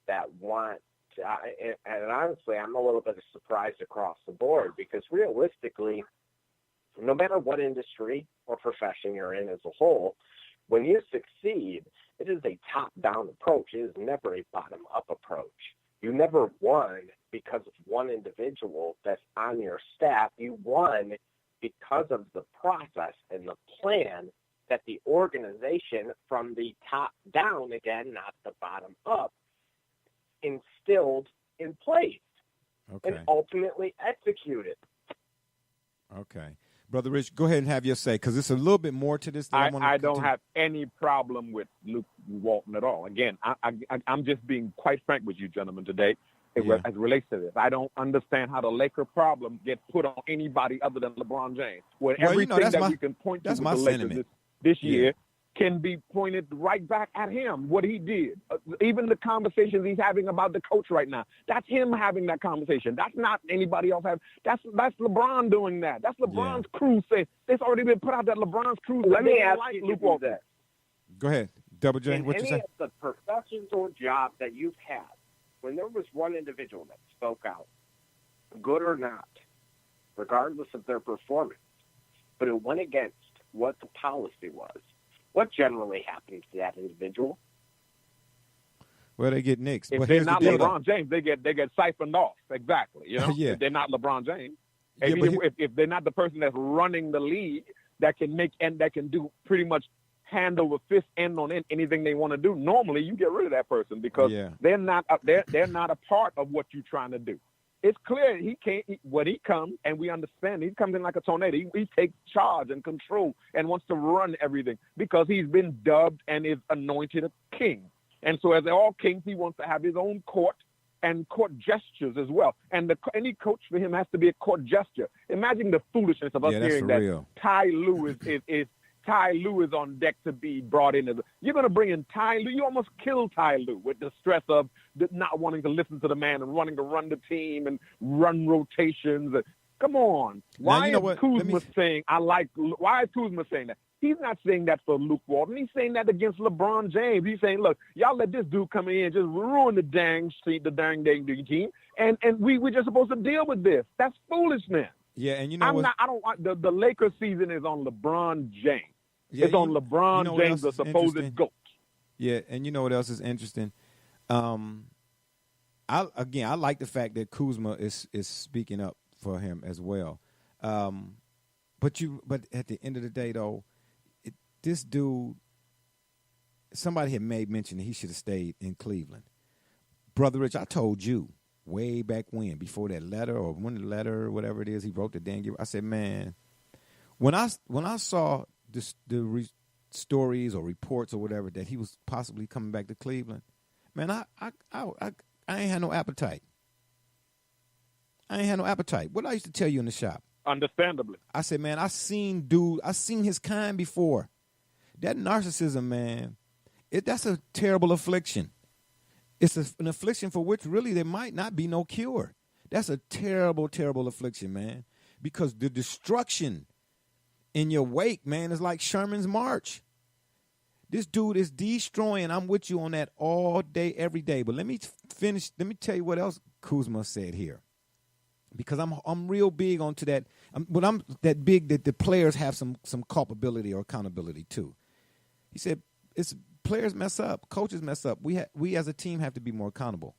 that want to, and honestly, I'm a little bit surprised across the board because realistically, no matter what industry or profession you're in as a whole, when you succeed, it is a top-down approach. It is never a bottom-up approach. You never won because of one individual that's on your staff. You won because of the process and the plan that the organization from the top down, again, not the bottom up, instilled in place and ultimately executed. Okay. Brother Rich, go ahead and have your say, because it's a little bit more to this. I don't have any problem with Luke Walton at all. Again, I'm just being quite frank with you gentlemen today as it relates to this. I don't understand how the Laker problem gets put on anybody other than LeBron James. When everything that we can point to with the Lakers this year can be pointed right back at him, what he did. Even the conversations he's having about the coach right now, that's him having that conversation. That's not anybody else having. That's LeBron doing that. That's LeBron's crew saying. It's already been put out that LeBron's crew. Let me ask you Luke Walton. that. Go ahead, Double J. What you say? Any of the professions or jobs that you've had, when there was one individual that spoke out, good or not, regardless of their performance, but it went against what the policy was, what generally happens to that individual? Well, they get nixed. If but they're here's not the deal, LeBron James, they get siphoned off. Exactly. You know, if they're not LeBron James, if they're not the person that's running the league that can make and that can do pretty much hand over fist, end on end, anything they want to do. Normally, you get rid of that person because they're not a part of what you're trying to do. It's clear he can't. When he comes, and we understand, he comes in like a tornado. He takes charge and control and wants to run everything because he's been dubbed and is anointed a king. And so, as all kings, he wants to have his own court and court gestures as well. And any coach for him has to be a court gesture. Imagine the foolishness of us hearing that Ty Lue is Ty Lue is on deck to be brought in. You're going to bring in Ty Lue. You almost killed Ty Lue with the stress of not wanting to listen to the man and wanting to run the team and run rotations. Come on. Why is Kuzma saying that? He's not saying that for Luke Walton. He's saying that against LeBron James. He's saying, look, y'all let this dude come in and just ruin the dang team. And we're just supposed to deal with this. That's foolishness. Yeah, and you know the Lakers season is on LeBron James. Yeah, it's on LeBron James, the supposed GOAT. Yeah, and you know what else is interesting? I like the fact that Kuzma is speaking up for him as well. But at the end of the day, though, this dude, somebody had made mention that he should have stayed in Cleveland. Brother Rich, I told you way back when, before that letter or when the letter or whatever it is, he wrote the dang. I said, man, when I saw stories or reports or whatever that he was possibly coming back to Cleveland, man, I ain't had no appetite. What I used to tell you in the shop. Understandably. I said, man, I seen his kind before. That narcissism, man, that's a terrible affliction. It's an affliction for which really there might not be no cure. That's a terrible, terrible affliction, man, because the destruction in your wake, man, is like Sherman's March. This dude is destroying. I'm with you on that all day, every day. But let me finish. Let me tell you what else Kuzma said here, because I'm real big onto that. But I'm that big that the players have some culpability or accountability too. He said it's players mess up, coaches mess up. We as a team have to be more accountable.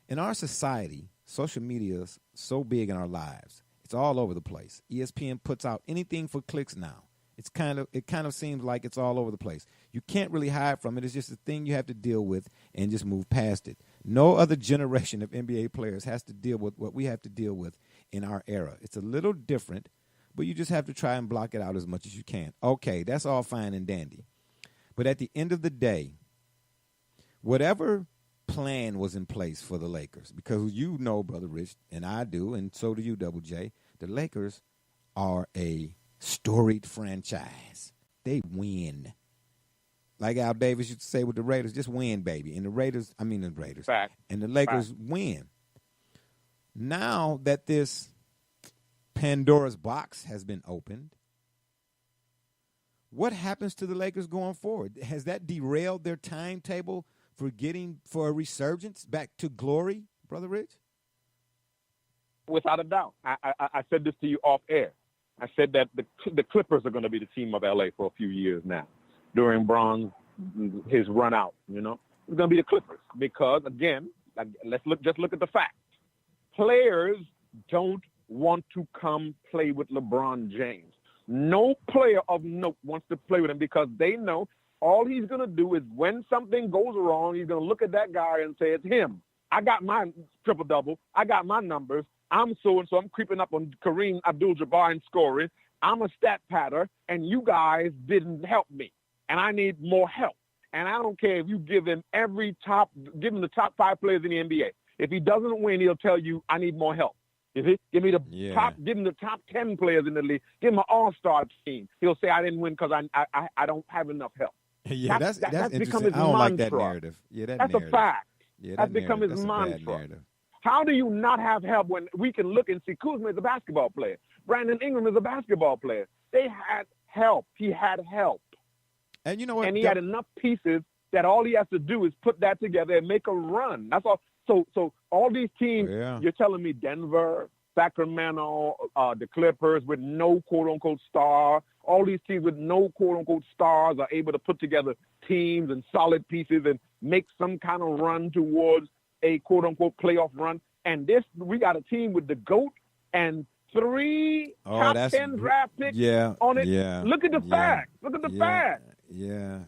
In our society, social media is so big in our lives. It's all over the place. ESPN puts out anything for clicks now. It kind of seems like it's all over the place. You can't really hide from it. It's just a thing you have to deal with and just move past it. No other generation of NBA players has to deal with what we have to deal with in our era. It's a little different, but you just have to try and block it out as much as you can. Okay, that's all fine and dandy. But at the end of the day, whatever plan was in place for the Lakers, because you know, Brother Rich, and I do, and so do you, Double J, the Lakers are a storied franchise. They win. Like Al Davis used to say with the Raiders, just win, baby. And the Raiders. Fact. And the Lakers Fact. win. Now that this Pandora's box has been opened, what happens to the Lakers going forward? Has that derailed their timetable for a resurgence back to glory, Brother Rich? Without a doubt. I said this to you off air. I said that the Clippers are going to be the team of L.A. for a few years now. During Braun's his run out, it's going to be the Clippers because, again, just look at the facts. Players don't want to come play with LeBron James. No player of note wants to play with him because they know all he's going to do is when something goes wrong, he's going to look at that guy and say, it's him. I got my triple-double. I got my numbers. I'm so-and-so. I'm creeping up on Kareem Abdul-Jabbar in scoring. I'm a stat patter, and you guys didn't help me, and I need more help. And I don't care if you give him the top 5 players in the NBA. If he doesn't win, he'll tell you, I need more help. Give me give him the top 10 players in the league. Give him an all-star team. He'll say, I didn't win because I don't have enough help. Yeah, that's become interesting. his I don't mantra. like that narrative. Yeah, that's narrative. A fact. Yeah, that's become his mantra. How do you not have help when we can look and see Kuzma is a basketball player? Brandon Ingram is a basketball player. They had help. He had help. And you know what? And he had enough pieces that all he has to do is put that together and make a run. That's all. So all these teams, You're telling me Denver, Sacramento, the Clippers with no quote-unquote star, all these teams with no quote-unquote stars are able to put together teams and solid pieces and make some kind of run towards a quote-unquote playoff run. And we got a team with the GOAT and 3 top 10 draft picks on it. Yeah, Look at the facts. Look at the facts. Yeah.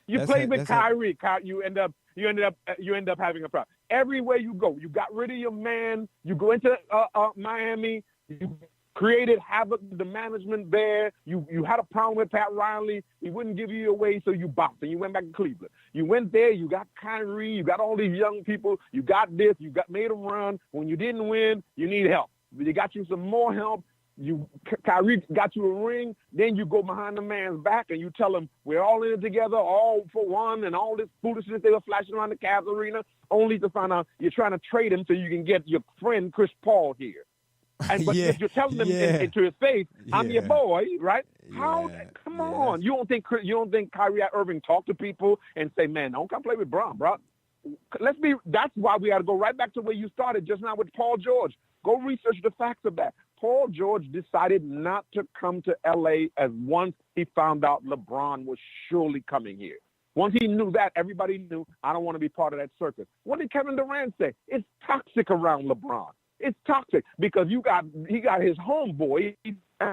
You play with Kyrie. You end up having a problem. Everywhere you go, you got rid of your man. You go into Miami. You created havoc with the management there. You had a problem with Pat Riley. He wouldn't give you away, so you bounced and you went back to Cleveland. You went there. You got Kyrie. You got all these young people. You got this. You made a run. When you didn't win, you need help. They got you some more help. Kyrie got you a ring, then you go behind the man's back and you tell him we're all in it together, all for one, and all this foolishness they were flashing around the Cavs arena, only to find out you're trying to trade him so you can get your friend Chris Paul here. But you're telling him into his face, I'm your boy, right? How? Come on, you don't think Kyrie Irving talk to people and say, man, don't come play with Bron, bro. That's why we got to go right back to where you started just now with Paul George. Go research the facts of that. Paul George decided not to come to L.A. as once he found out LeBron was surely coming here. Once he knew that, everybody knew, I don't want to be part of that circus. What did Kevin Durant say? It's toxic around LeBron. It's toxic because he got his homeboy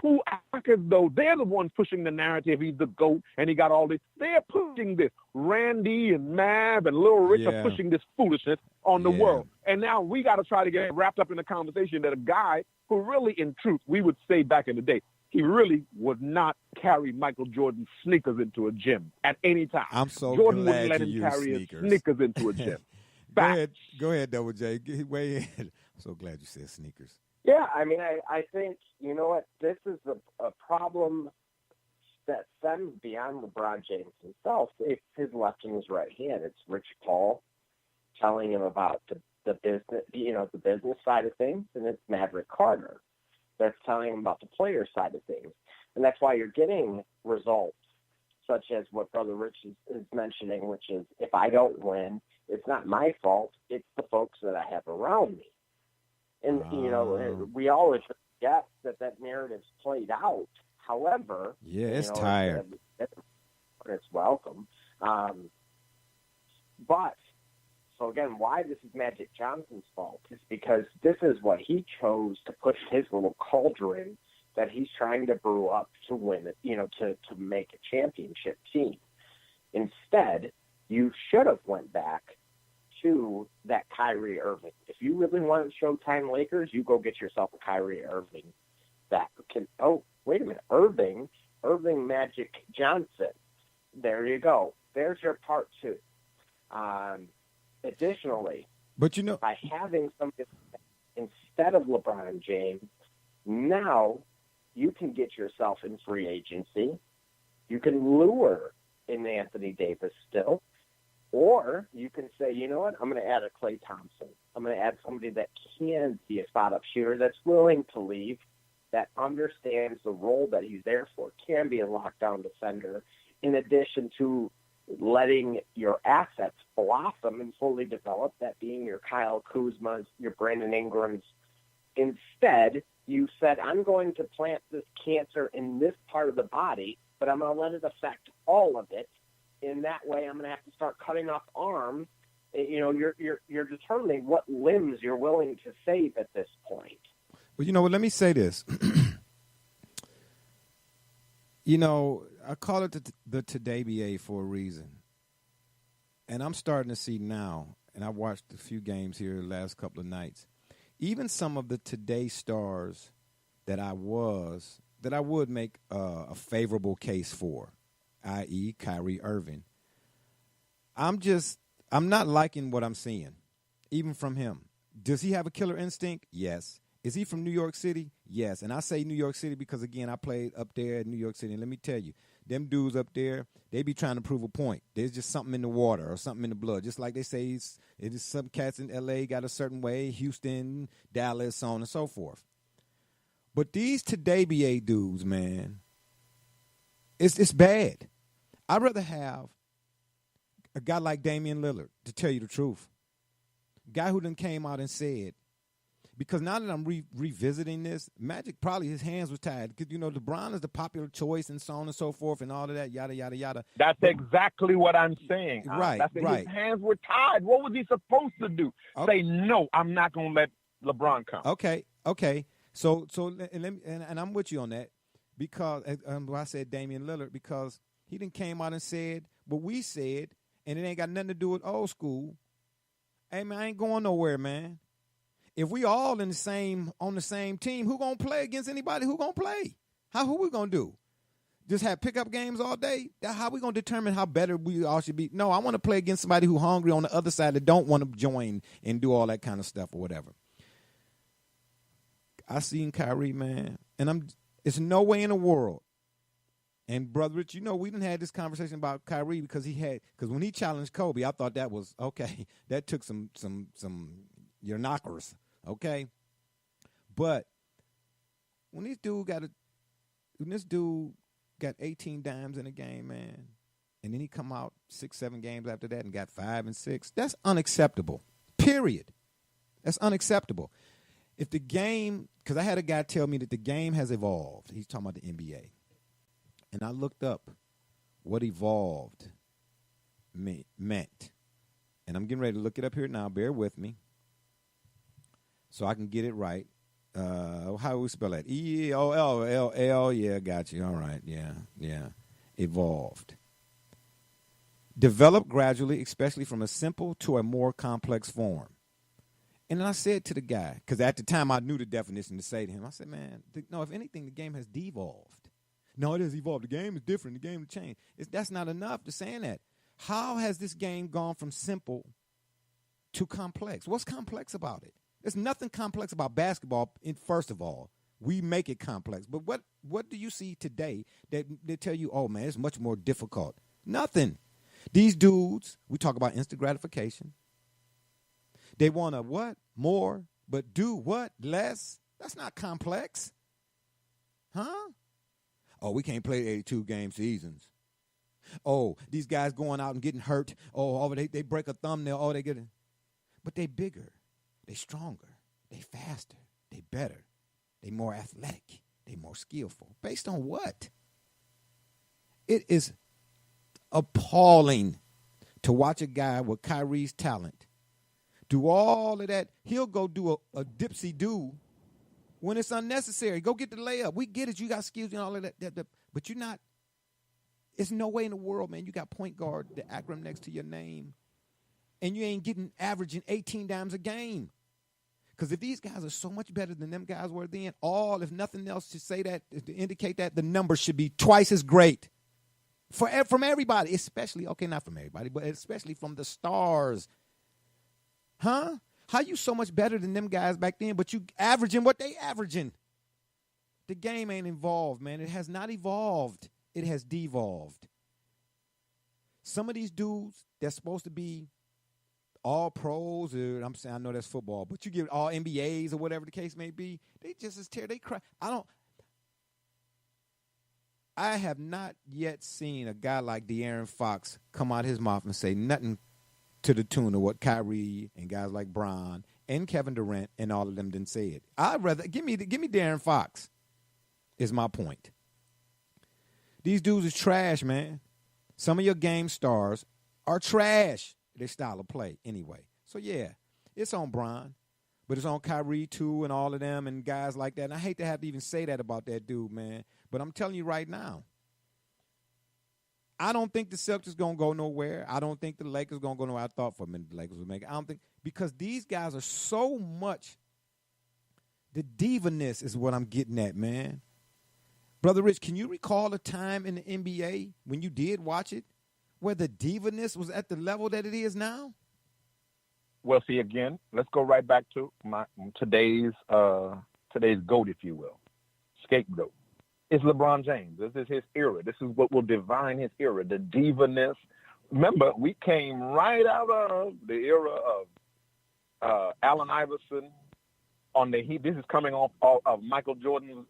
who act as though they're the ones pushing the narrative. He's the GOAT and he got all this. They're pushing this. Randy and Mav and Lil Rich are pushing this foolishness on the world. And now we got to try to get wrapped up in the conversation that a guy who really, in truth, we would say back in the day, he really would not carry Michael Jordan's sneakers into a gym at any time. I'm so Jordan glad wouldn't let you him carry his sneakers into a gym. Go ahead, Double J. Weigh in. I'm so glad you said sneakers. Yeah, I mean, I think, you know what, this is a problem that stems beyond LeBron James himself. It's his left and his right hand. It's Rich Paul telling him about the business, the business side of things, and it's Maverick Carter that's telling him about the player side of things. And that's why you're getting results such as what Brother Rich is mentioning, which is if I don't win, it's not my fault. It's the folks that I have around me. And, we always forget that narrative's played out. However, it's tired. It's welcome. But, so again, why this is Magic Johnson's fault is because this is what he chose to put his little cauldron that he's trying to brew up to win it, to make a championship team. Instead, you should have went back to that Kyrie Irving. If you really want Showtime Lakers, you go get yourself a Kyrie Irving that can, wait a minute, Irving Magic Johnson. There you go. There's your part two. Additionally, but by having something instead of LeBron James, now you can get yourself in free agency. You can lure in Anthony Davis still, or you can say, you know what, I'm going to add a Klay Thompson. I'm going to add somebody that can be a spot-up shooter, that's willing to leave, that understands the role that he's there for, can be a lockdown defender, in addition to letting your assets blossom and fully develop, that being your Kyle Kuzmas, your Brandon Ingrams. Instead, you said, I'm going to plant this cancer in this part of the body, but I'm going to let it affect all of it. In that way, I'm going to have to start cutting off arms. You're determining what limbs you're willing to save at this point. Well, let me say this. I call it the Today BA for a reason. And I'm starting to see now, and I watched a few games here the last couple of nights, even some of the Today stars that I would make a favorable case for, i.e. Kyrie Irving. I'm not liking what I'm seeing, even from him. Does he have a killer instinct? Yes. Is he from New York City? Yes. And I say New York City because, again, I played up there in New York City. And let me tell you, them dudes up there, they be trying to prove a point. There's just something in the water or something in the blood. Just like they say it is some cats in L.A. got a certain way, Houston, Dallas, so on and so forth. But these Today BA dudes, man, it's bad. I'd rather have a guy like Damian Lillard, to tell you the truth. A guy who then came out and said, because now that I'm revisiting this, Magic probably his hands were tied. Because, LeBron is the popular choice and so on and so forth and all of that, yada, yada, yada. That's exactly what I'm saying. Right. His hands were tied. What was he supposed to do? Okay. Say, no, I'm not going to let LeBron come. Okay. So and I'm with you on that because I said Damian Lillard because he then came out and said what we said, and it ain't got nothing to do with old school. Hey, man, I ain't going nowhere, man. If we all on the same team, who gonna play against anybody? Who gonna play? Who we gonna do? Just have pickup games all day? How we gonna determine how better we all should be? No, I want to play against somebody who hungry on the other side that don't want to join and do all that kind of stuff or whatever. I seen Kyrie, man, and it's no way in the world. And Brother Rich, we done had this conversation about Kyrie because when he challenged Kobe, I thought that was okay. That took some your knockers, okay? But when this dude got 18 dimes in a game, man, and then he come out 6-7 games after that and got 5 and 6, that's unacceptable. Period. That's unacceptable. If the game, because I had a guy tell me that the game has evolved. He's talking about the NBA. And I looked up what evolved meant. And I'm getting ready to look it up here now. Bear with me. So I can get it right. How do we spell that? E-O-L-L-L. Yeah, got you. All right. Yeah. Evolved. Developed gradually, especially from a simple to a more complex form. And then I said to the guy, because at the time I knew the definition to say to him, I said, man, no, if anything, the game has devolved. No, it has evolved. The game is different. The game has changed. That's not enough to saying that. How has this game gone from simple to complex? What's complex about it? There's nothing complex about basketball. First of all, we make it complex. But what do you see today that they tell you, oh, man, it's much more difficult? Nothing. These dudes, we talk about instant gratification. They want to what? More, but do what? Less? That's not complex. Huh? Oh, we can't play 82-game seasons. Oh, these guys going out and getting hurt. Oh, they break a thumbnail. Oh, they get it. But they bigger. They stronger. They faster. They better. They more athletic. They more skillful. Based on what? It is appalling to watch a guy with Kyrie's talent do all of that. He'll go do a dipsy-do when it's unnecessary. Go get the layup. We get it. You got skills and all of that. But you're not. It's no way in the world, man. You got point guard, the acronym next to your name, and you ain't getting averaging 18 dimes a game. Because if these guys are so much better than them guys were then, if nothing else to say that, to indicate that, the numbers should be twice as great from everybody, especially, okay, not from everybody, but especially from the stars. Huh? How you so much better than them guys back then, but you averaging what they averaging? The game ain't involved, man. It has not evolved. It has devolved. Some of these dudes that's supposed to be all pros, or I'm saying I know that's football, but you give all NBAs or whatever the case may be, they just as tear. They cry. I have not yet seen a guy like De'Aaron Fox come out his mouth and say nothing to the tune of what Kyrie and guys like Bron and Kevin Durant and all of them didn't say it. I'd rather give me De'Aaron Fox. Is my point. These dudes is trash, man. Some of your game stars are trash. Their style of play, anyway. So yeah, it's on Bron, but it's on Kyrie too, and all of them and guys like that. And I hate to have to even say that about that dude, man. But I'm telling you right now, I don't think the Celtics gonna go nowhere. I don't think the Lakers gonna go nowhere. I thought for a minute the Lakers would make it. I don't think, because these guys are so much. The diva-ness is what I'm getting at, man. Brother Rich, can you recall a time in the NBA when you did watch it where the diva-ness was at the level that it is now? Well, see, again, let's go right back to today's GOAT, if you will, scapegoat. It's LeBron James. This is his era. This is what will define his era, the diva-ness. Remember, we came right out of the era of Allen Iverson. This is coming off of Michael Jordan's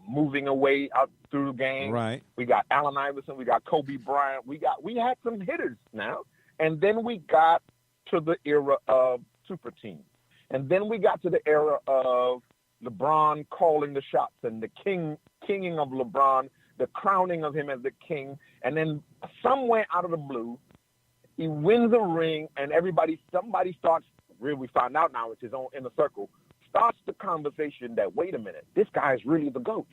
moving away out through the game. Right. We got Allen Iverson. We got Kobe Bryant. We had some hitters now, and then we got to the era of super teams, and then we got to the era of LeBron calling the shots and the kinging of LeBron, the crowning of him as the king, and then somewhere out of the blue, he wins a ring, and somebody starts. Really, we find out now it's his own inner circle. Starts the conversation that, wait a minute, this guy is really the GOAT.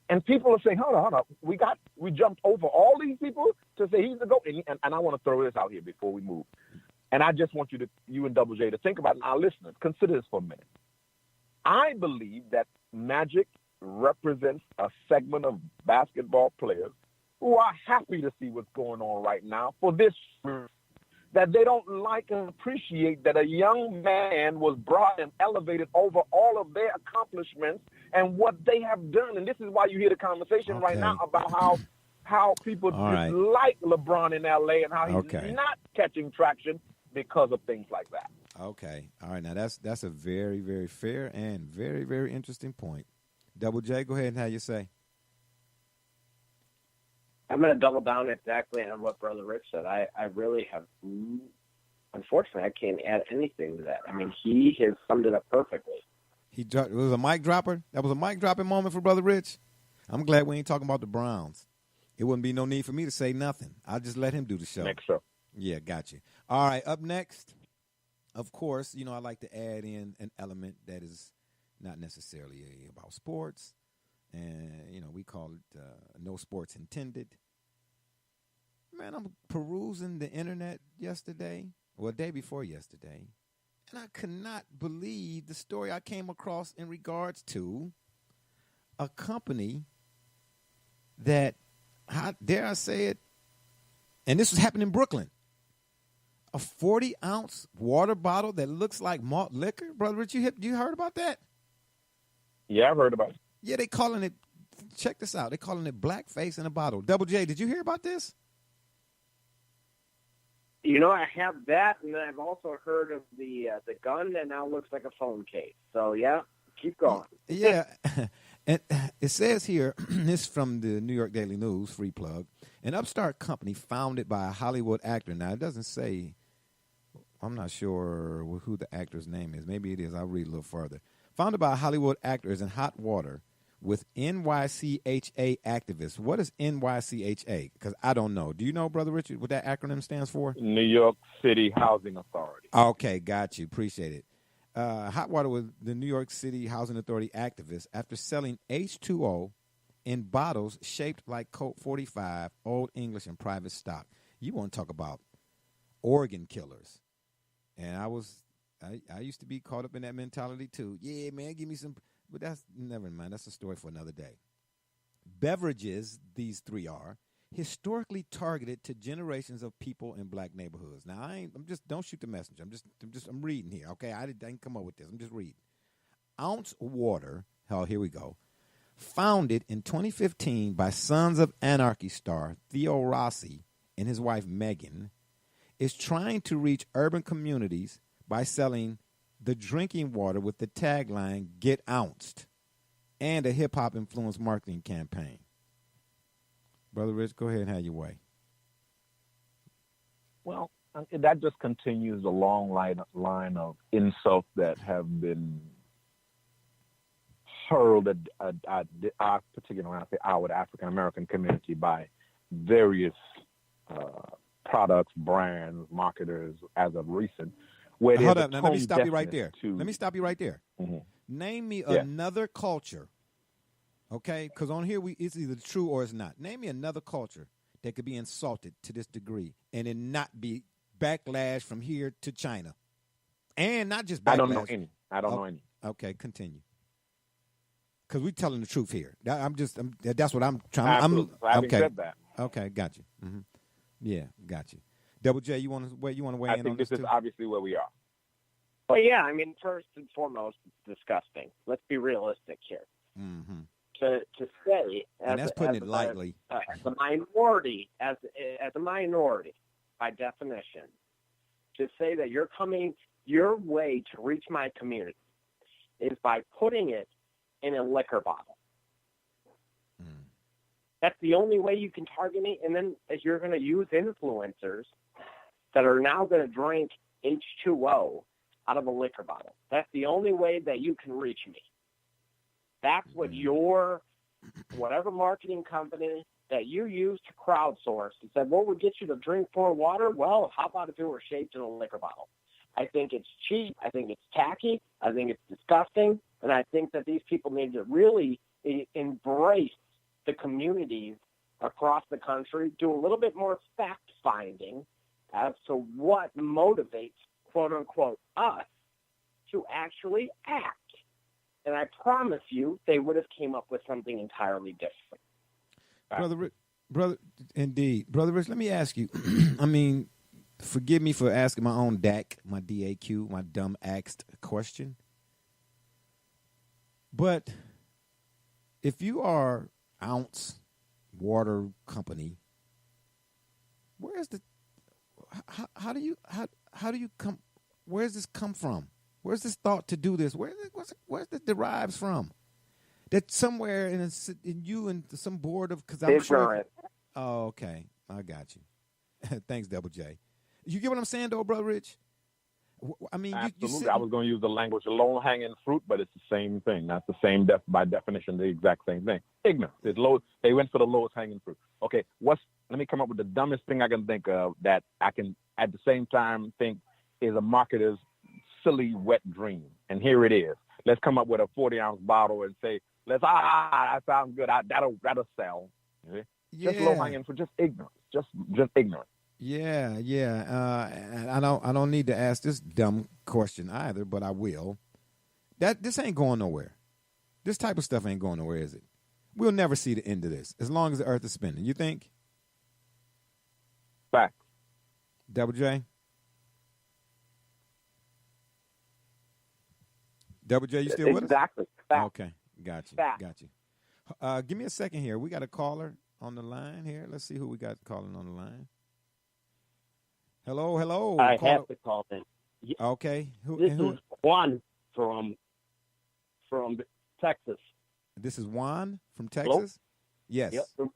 And people are saying, hold on. We jumped over all these people to say he's the GOAT. And I want to throw this out here before we move. And I just want you and Double J to think about it. Our listeners, consider this for a minute. I believe that Magic represents a segment of basketball players who are happy to see what's going on right now for this reason, that they don't like and appreciate that a young man was brought and elevated over all of their accomplishments and what they have done. And this is why you hear the conversation right now about how people dislike LeBron in L.A. and how he's not catching traction because of things like that. Okay. All right. Now, that's a very, very fair and very, very interesting point. Double J, go ahead and have you say. I'm going to double down exactly on what Brother Rich said. I really have, unfortunately, I can't add anything to that. I mean, he has summed it up perfectly. It was a mic dropper? That was a mic dropping moment for Brother Rich? I'm glad we ain't talking about the Browns. It wouldn't be no need for me to say nothing. I'll just let him do the show. Next show. Yeah, got you. All right, up next, of course, I like to add in an element that is not necessarily about sports. And, we call it no sports intended. Man, I'm perusing the internet day before yesterday, and I could not believe the story I came across in regards to a company that, how dare I say it, and this was happening in Brooklyn, a 40-ounce water bottle that looks like malt liquor. Brother Rich, you heard about that? Yeah, I've heard about it. Yeah, they calling it, check this out, they calling it blackface in a bottle. Double J, did you hear about this? I have that, and I've also heard of the gun that now looks like a phone case. So, yeah, keep going. Yeah, and it says here, this is from the New York Daily News, free plug, an upstart company founded by a Hollywood actor. Now, it doesn't say, I'm not sure who the actor's name is. Maybe it is. I'll read a little further. Founded by Hollywood actors in hot water with NYCHA activists. What is NYCHA? Because I don't know. Do you know, Brother Richard, what that acronym stands for? New York City Housing Authority. Okay, got you. Appreciate it. hot water with the New York City Housing Authority activists after selling H2O in bottles shaped like Colt 45, Old English, and private stock. You want to talk about organ killers. And I used to be caught up in that mentality too. Yeah, man, give me some. But that's, never mind. That's a story for another day. Beverages, these three are, historically targeted to generations of people in black neighborhoods. Now, don't shoot the messenger. I'm reading here, okay? I didn't come up with this. I'm just reading. Ounce Water, here we go. Founded in 2015 by Sons of Anarchy star Theo Rossi and his wife Megan, is trying to reach urban communities by selling the drinking water with the tagline, "Get Ounced," and a hip-hop influenced marketing campaign. Brother Rich, go ahead and have your way. Well, that just continues the long line of insults that have been hurled at our particular, our African-American community by various products, brands, marketers as of recent. Hold up. Now, let me stop you right there. Mm-hmm. Name me another culture, okay? Because on here, it's either true or it's not. Name me another culture that could be insulted to this degree and it not be backlash from here to China. And not just backlash. I don't know any. Okay, continue. Because we're telling the truth here. That's what I'm trying. Absolutely. Having said that. Okay, got you. Mm-hmm. Yeah, got you. Double J, you want to weigh in on this? I think this is obviously where we are. Well, yeah, I mean, first and foremost, it's disgusting. Let's be realistic here. Mm-hmm. To say, and that's putting it lightly, as a minority, by definition, to say that your way to reach my community is by putting it in a liquor bottle. Mm. That's the only way you can target me. And then as you're going to use influencers that are now going to drink H2O out of a liquor bottle. That's the only way that you can reach me. That's what whatever marketing company that you use to crowdsource and said, what would get you to drink more water? Well, how about if it were shaped in a liquor bottle? I think it's cheap. I think it's tacky. I think it's disgusting. And I think that these people need to really embrace the communities across the country, do a little bit more fact-finding as to what motivates, quote-unquote, us to actually act. And I promise you they would have came up with something entirely different. Brother, indeed. Brother Rich, let me ask you, I mean, forgive me for asking my own DAQ, my DAQ, my dumb asked question. But if you are Ounce Water Company, where's the how do you come? Where does this come from? Where's this thought to do this? Where's this derives from? That somewhere in you and some board of, because I'm sure. Oh, okay, I got you. Thanks, Double J. You get what I'm saying, though, Brother Rich? I mean, absolutely. I was going to use the language of low-hanging fruit, but it's the same thing. That's the same, by definition, the exact same thing. Ignorance. They went for the lowest hanging fruit. Okay, let me come up with the dumbest thing I can think of that I can, at the same time, think is a marketer's silly, wet dream. And here it is. Let's come up with a 40-ounce bottle and say, that sounds good. That'll sell. Okay? Yeah. Just low-hanging fruit, just ignorance. Just ignorance. Yeah. And I don't need to ask this dumb question either, but I will. This ain't going nowhere. This type of stuff ain't going nowhere, is it? We'll never see the end of this as long as the earth is spinning. You think? Fact. Double J? Double J, you still with us? Exactly. Fact. Okay. Got you. Fact. Got you. Give me a second here. We got a caller on the line here. Let's see who we got calling on the line. Hello. I have to call in. Okay. This is Juan from Texas. This is Juan from Texas? Hello? Yes. Yep.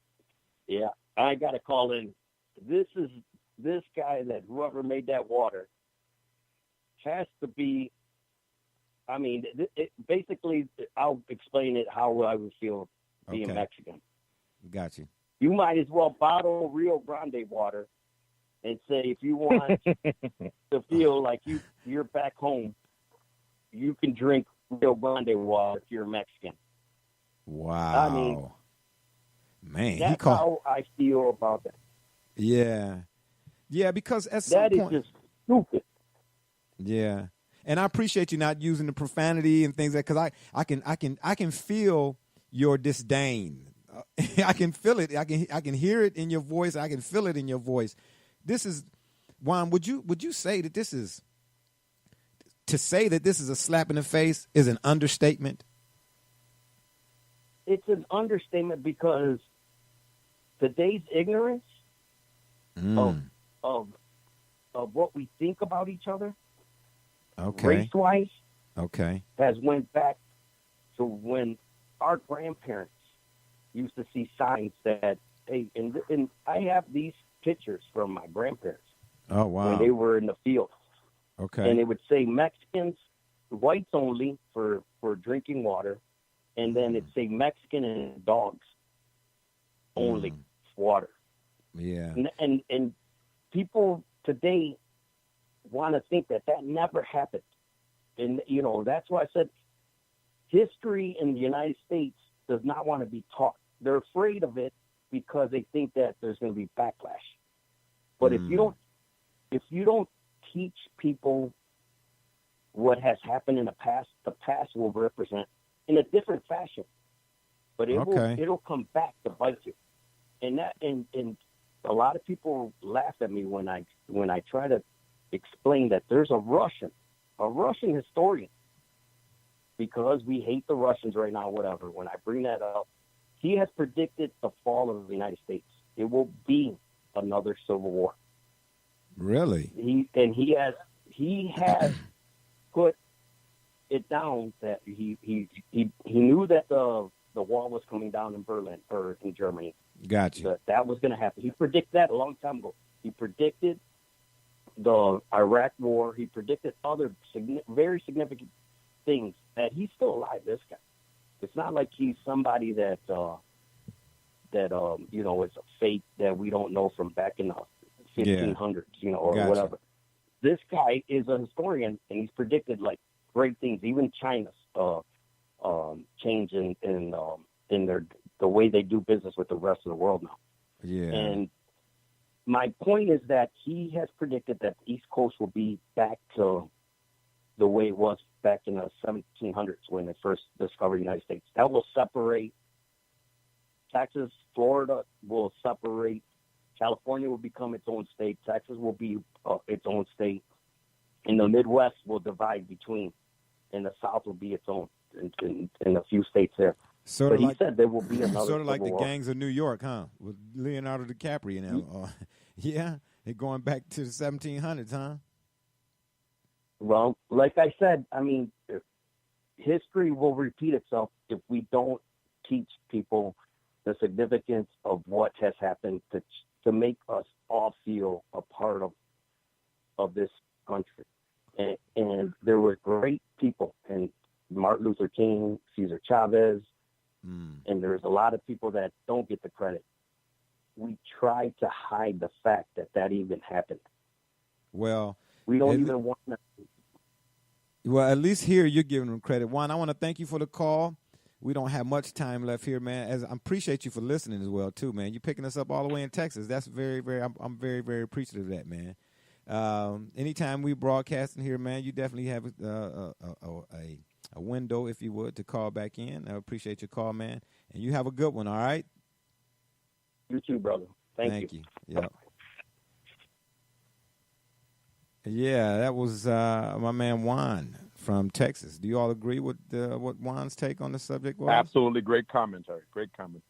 Yeah, I got to call in. This guy that whoever made that water has to be, I mean, basically, I'll explain it how I would feel being Mexican. Got you. You might as well bottle Rio Grande water and say, if you want to feel like you're back home, you can drink Rio Grande water if you're Mexican. Wow. I mean, man, that's how I feel about that. Yeah. Yeah, because at some That is point, just stupid. yeah. And I appreciate you not using the profanity and things like, because I can feel your disdain. I can feel it. I can hear it in your voice. I can feel it in your voice. This is, Juan, would you say that this is, to say that this is a slap in the face is an understatement? It's an understatement because today's ignorance of what we think about each other, race-wise, has went back to when our grandparents used to see signs that, hey, and I have these pictures from my grandparents. Oh, wow. When they were in the field. Okay. And it would say Mexicans, whites only for drinking water, and then it'd say Mexican and dogs only water. Yeah. And people today want to think that never happened. And, you know, that's why I said history in the United States does not want to be taught. They're afraid of it because they think that there's going to be backlash. But if you don't teach people what has happened in the past will represent in a different fashion. But it'll come back to bite you. And a lot of people laugh at me when I try to explain that there's a Russian historian, because we hate the Russians right now, whatever. When I bring that up, he has predicted the fall of the United States. It will be another civil war. Really? He has put it down that he knew that the wall was coming down in Berlin or in Germany. Gotcha. That was going to happen. He predicted that a long time ago. He predicted the Iraq War. He predicted other very significant things. That he's still alive. This guy. It's not like he's somebody that you know, is a fake that we don't know from back in the 1500s, you know, or whatever. This guy is a historian, and he's predicted like great things. Even China's change in the way they do business with the rest of the world now. Yeah. And my point is that he has predicted that the East Coast will be back to the way it was back in the 1700s when they first discovered the United States. That will separate Texas, Florida will separate. California will become its own state. Texas will be its own state. And the Midwest will divide between. And the South will be its own in a few states there. But he said there will be another sort of like the war. Gangs of New York, huh? With Leonardo DiCaprio and them. Yeah, they're going back to the 1700s, huh? Well, like I said, I mean, history will repeat itself if we don't teach people the significance of what has happened to make us all feel a part of this country. And there were great people, and Martin Luther King, Cesar Chavez, and there's a lot of people that don't get the credit. We try to hide the fact that even happened. Well, we don't even want to. Well, at least here you're giving them credit. Juan, I want to thank you for the call. We don't have much time left here, man. I appreciate you for listening as well, too, man. You're picking us up all the way in Texas. That's very, very. I'm very, very appreciative of that, man. Anytime we broadcast in here, man, you definitely have a window, if you would, to call back in. I appreciate your call, man. And you have a good one, all right? You too, brother. Thank you. Yep. Yeah, that was my man Juan from Texas. Do you all agree with what Juan's take on the subject was? Absolutely. Great commentary. Great comment.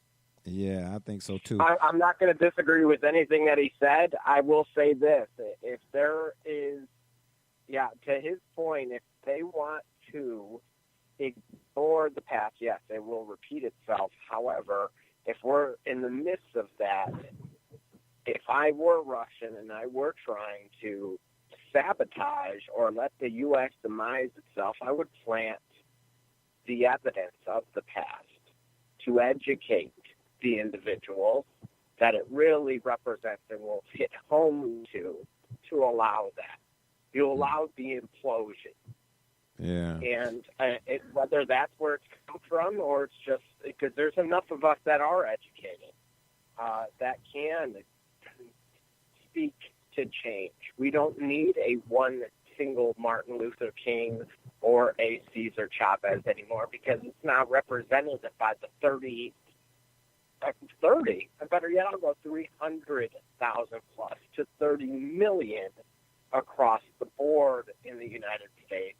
Yeah, I think so, too. I'm not going to disagree with anything that he said. I will say this. If there is, to his point, if they want to ignore the past, yes, it will repeat itself. However, if we're in the midst of that, if I were Russian and I were trying to sabotage or let the U.S. demise itself, I would plant the evidence of the past to educate the individual that it really represents and will hit home to allow that. You allow the implosion. Yeah. And whether that's where it's come from or it's just because there's enough of us that are educated that can speak to change. We don't need a one single Martin Luther King or a Cesar Chavez anymore because it's not represented by the 30, better yet, I'll go 300,000 plus to 30 million across the board in the United States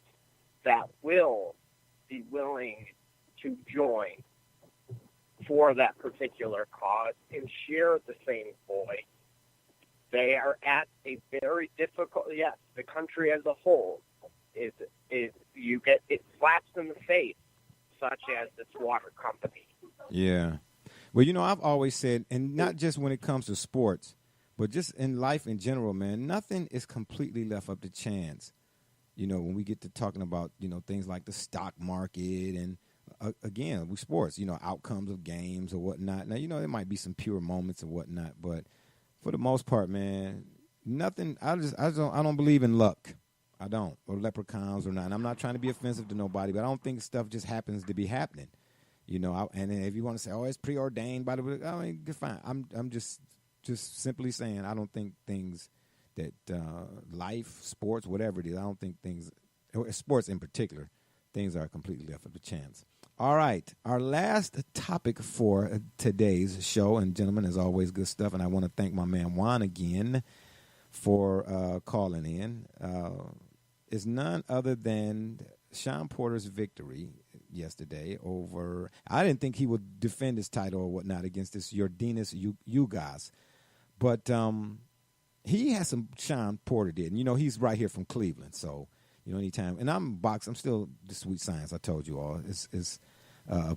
that will be willing to join for that particular cause and share the same voice. They are at a very difficult, yes, the country as a whole is you get it slaps in the face, such as this water company. Yeah. Well, I've always said, and not just when it comes to sports, but just in life in general, man, nothing is completely left up to chance. When we get to talking about, things like the stock market and, again, with sports, outcomes of games or whatnot. Now, there might be some pure moments and whatnot, but for the most part, man, nothing. I don't believe in luck. I don't, or leprechauns or not. And I'm not trying to be offensive to nobody, but I don't think stuff just happens to be happening. And then if you want to say, oh, it's preordained by the, I mean, fine. I'm just simply saying I don't think things that life, sports, whatever it is, I don't think things, sports in particular, things are completely left up to chance. All right, our last topic for today's show, and gentlemen, as always, good stuff, and I want to thank my man Juan again for calling in, is none other than Shawn Porter's victory yesterday over, I didn't think he would defend his title or whatnot against this Yordenis Ugas, but he has some, Shawn Porter did, and he's right here from Cleveland, so anytime, and I'm still the sweet science, I told you all, is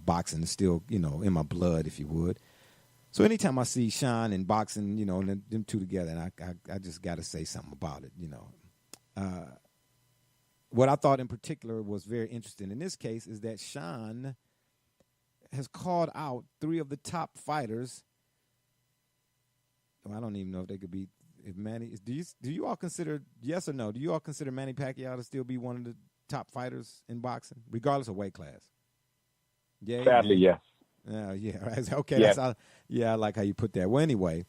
boxing is still, in my blood, if you would. So anytime I see Shawn and boxing, and them two together, and I just got to say something about it, What I thought in particular was very interesting in this case is that Shawn has called out three of the top fighters. Well, I don't even know if they could be. If Manny, do you all consider, yes or no? Do you all consider Manny Pacquiao to still be one of the top fighters in boxing, regardless of weight class? Yeah. Sadly, yes. Yeah. Right. Okay. Yes. I like how you put that. Well, anyway,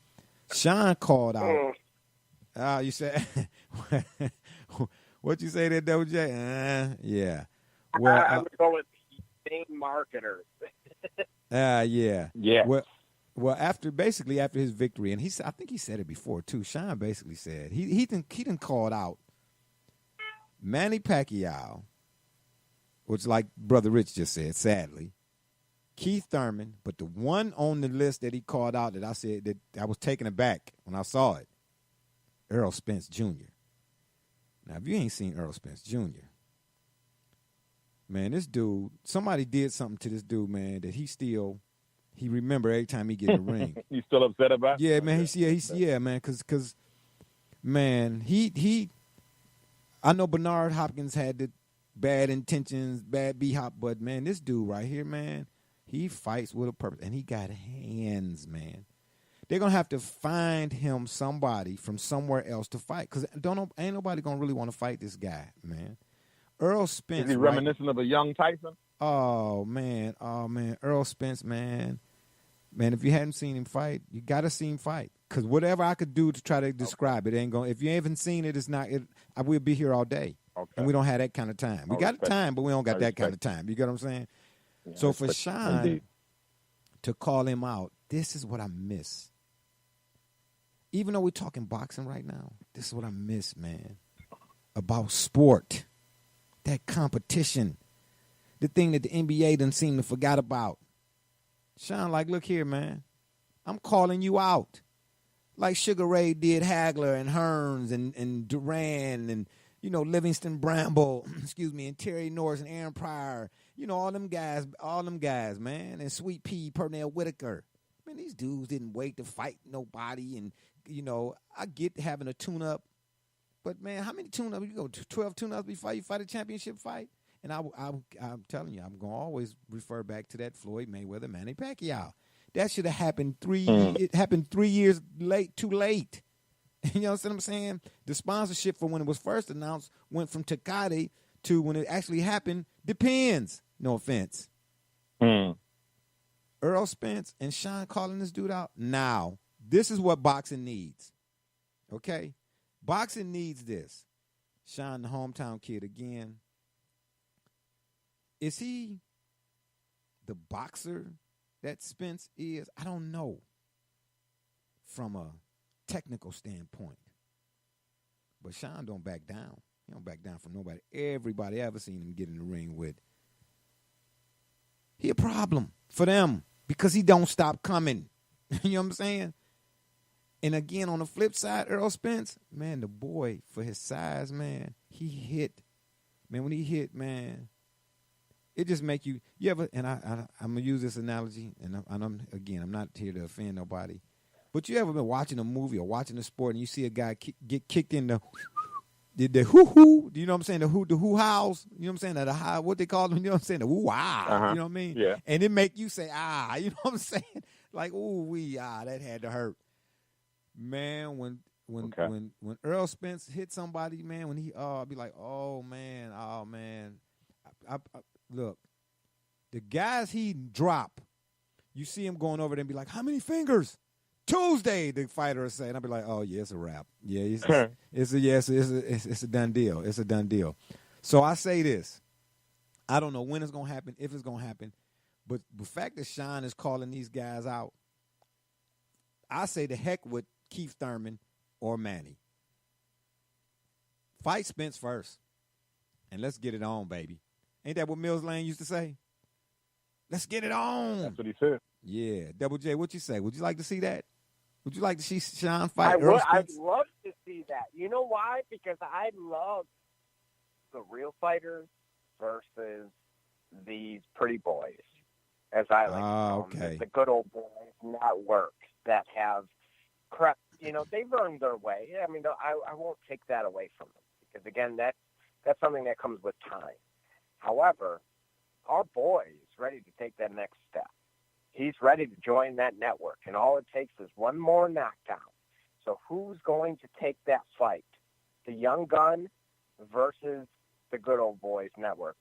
Shawn called out. You said. What you say there, Double J? Yeah. Well, I would go with main marketers. Yeah. Yeah. Well, after his victory, and I think he said it before too. Shawn basically said he didn't call out Manny Pacquiao, which, like Brother Rich just said, sadly, Keith Thurman, but the one on the list that he called out that I said that I was taken aback when I saw it, Errol Spence Jr. Now, if you ain't seen Errol Spence Jr., man, this dude, somebody did something to this dude, man, that he remember every time he get in the ring. You still upset about it? Yeah, man, man, because, man, I know Bernard Hopkins had the bad intentions, bad B-hop, but, man, this dude right here, man, he fights with a purpose, and he got hands, man. They're going to have to find him somebody from somewhere else to fight because ain't nobody going to really want to fight this guy, man. Errol Spence. Is he reminiscent of a young Tyson? Oh, man. Errol Spence, man. Man, if you hadn't seen him fight, you got to see him fight because whatever I could do to try to describe it ain't going. If you haven't seen it, it's not. I will be here all day, and we don't have that kind of time. We got the time, but we don't got that kind of time. You get what I'm saying? Yeah, so for Shawn to call him out, this is what I miss. Even though we're talking boxing right now, this is what I miss, man, about sport, that competition, the thing that the NBA doesn't seem to forgot about. Shawn, like, look here, man, I'm calling you out. Like Sugar Ray did Hagler and Hearns and Duran and, Livingston Bramble, and Terry Norris and Aaron Pryor, all them guys, man, and Sweet Pea, Pernell Whitaker. Man, these dudes didn't wait to fight nobody and, I get having a tune-up, but, man, how many tune-ups? You go 12 tune-ups before you fight a championship fight? And I'm telling you, I'm going to always refer back to that Floyd Mayweather-Manny Pacquiao. That should have happened it happened 3 years too late. You know what I'm saying? The sponsorship for when it was first announced went from Tecate to when it actually happened depends. No offense. Earl Spence and Shawn calling this dude out. Now, this is what boxing needs. Okay? Boxing needs this. Shawn, the hometown kid again. Is he the boxer that Spence is? I don't know from a technical standpoint. But Shawn don't back down. He don't back down from nobody. Everybody I ever seen him get in the ring with. He a problem for them because he don't stop coming. You know what I'm saying? And again, on the flip side, Earl Spence, man, the boy, for his size, man, he hit. Man, when he hit, man, it just make you ever, and I'm going to use this analogy, and I'm not here to offend nobody, but you ever been watching a movie or watching a sport and you see a guy get kicked in the hoo-hoo, do you know what I'm saying? The hoo-hows, you know what I'm saying? The high, what they call them, you know what I'm saying? The woo-ah, you know what I mean? Yeah. And it make you say, you know what I'm saying? Like, that had to hurt. Man, when Earl Spence hit somebody, man, when he be like, oh man. I look, the guys he drop, you see him going over there and be like, how many fingers? Tuesday, the fighter will say, and I'll be like, oh yeah, it's a wrap. Yeah, it's a done deal. It's a done deal. So I say this, I don't know when it's gonna happen, if it's gonna happen, but the fact that Shawn is calling these guys out, I say the heck with Keith Thurman or Manny. Fight Spence first, and let's get it on, baby. Ain't that what Mills Lane used to say? Let's get it on. That's what he said. Yeah. Double J, what you say? Would you like to see that? Would you like to see Shawn fight Earl Spence? I'd love to see that. You know why? Because I love the real fighters versus these pretty boys, as I like to call them. The good old boys network that have crept, they've earned their way. I mean, I won't take that away from them because, again, that's something that comes with time. However, our boy is ready to take that next step. He's ready to join that network, and all it takes is one more knockdown. So who's going to take that fight? The young gun versus the good old boys network.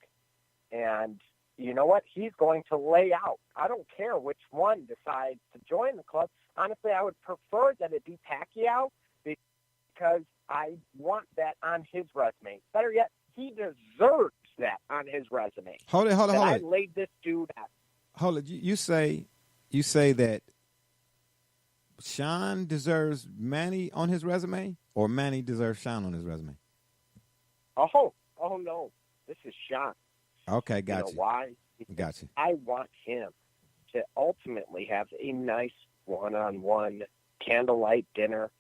And you know what? He's going to lay out. I don't care which one decides to join the club. Honestly, I would prefer that it be Pacquiao because I want that on his resume. Better yet, he deserves that on his resume. Hold it. I laid this dude out. Hold it. You say that Shawn deserves Manny on his resume, or Manny deserves Shawn on his resume? Oh no. This is Shawn. Okay, got you. Know why? Got you. I want him to ultimately have a nice one-on-one candlelight dinner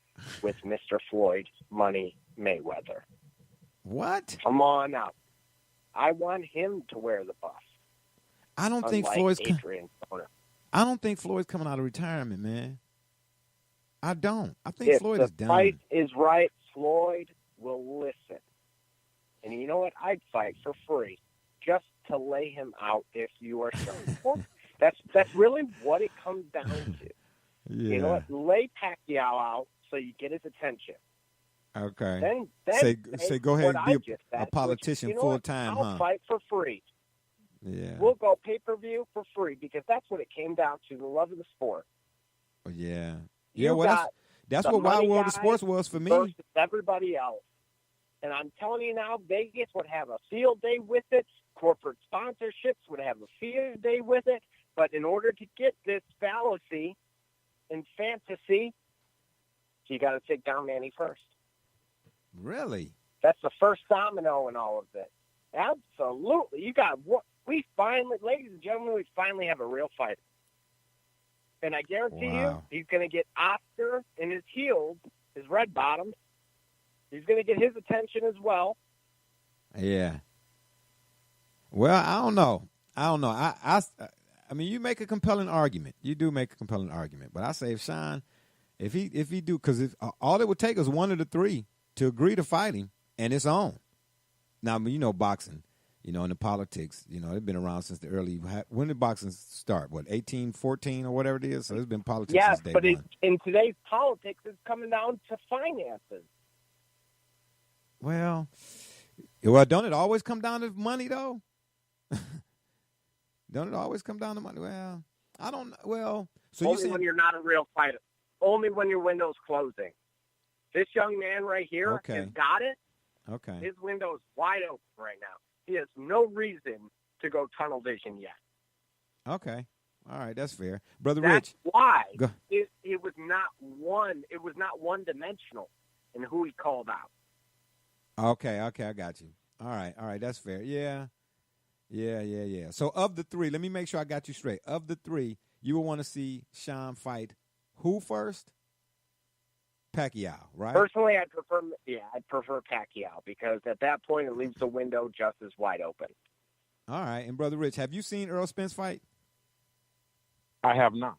with Mr. Floyd Money Mayweather. What? Come on out. I want him to wear the buff. I don't think Floyd's coming out of retirement, man. I don't. I think Floyd is done. If the price is right, Floyd will listen. And you know what? I'd fight for free just to lay him out if you are Shawn. That's really what it comes down to. Yeah. You know what? Lay Pacquiao out so you get his attention. Okay. Then say go ahead and be a politician full time, I'll fight for free. Yeah. We'll go pay-per-view for free because that's what it came down to, the love of the sport. Oh, yeah. That's what Wild World of Sports was for me. Versus everybody else. And I'm telling you now, Vegas would have a field day with it. Corporate sponsorships would have a field day with it. But in order to get this fallacy and fantasy, you got to take down Manny first. Really? That's the first domino in all of this. Absolutely. You got what? We finally, ladies and gentlemen, we finally have a real fighter. And I guarantee you, he's going to get Oscar in his heels, his red bottoms. He's going to get his attention as well. Yeah. Well, I don't know. I mean, you make a compelling argument. You do make a compelling argument. But I say if Shawn, if he do, because all it would take is one of the three to agree to fight him, and it's on. Now, I mean, boxing, and the politics, they've been around since the early. When did boxing start? What, 1814 or whatever it is? So there's been politics since day one. Yes, but in today's politics, it's coming down to finances. Well, Well, don't it always come down to money, though? Don't it always come down to money? Well, I don't. Well, so Only you when you're not a real fighter. Only when your window's closing. This young man right here has got it. Okay. His window is wide open right now. He has no reason to go tunnel vision yet. Okay. All right, that's fair, Brother That's Rich. why Go. it was not one. It was not one dimensional in who he called out. Okay, I got you. All right, that's fair. Yeah. So of the three, let me make sure I got you straight. Of the three, you would want to see Shawn fight who first? Pacquiao, right? Personally, I'd prefer Pacquiao because at that point it leaves the window just as wide open. All right, and Brother Rich, have you seen Errol Spence fight? I have not.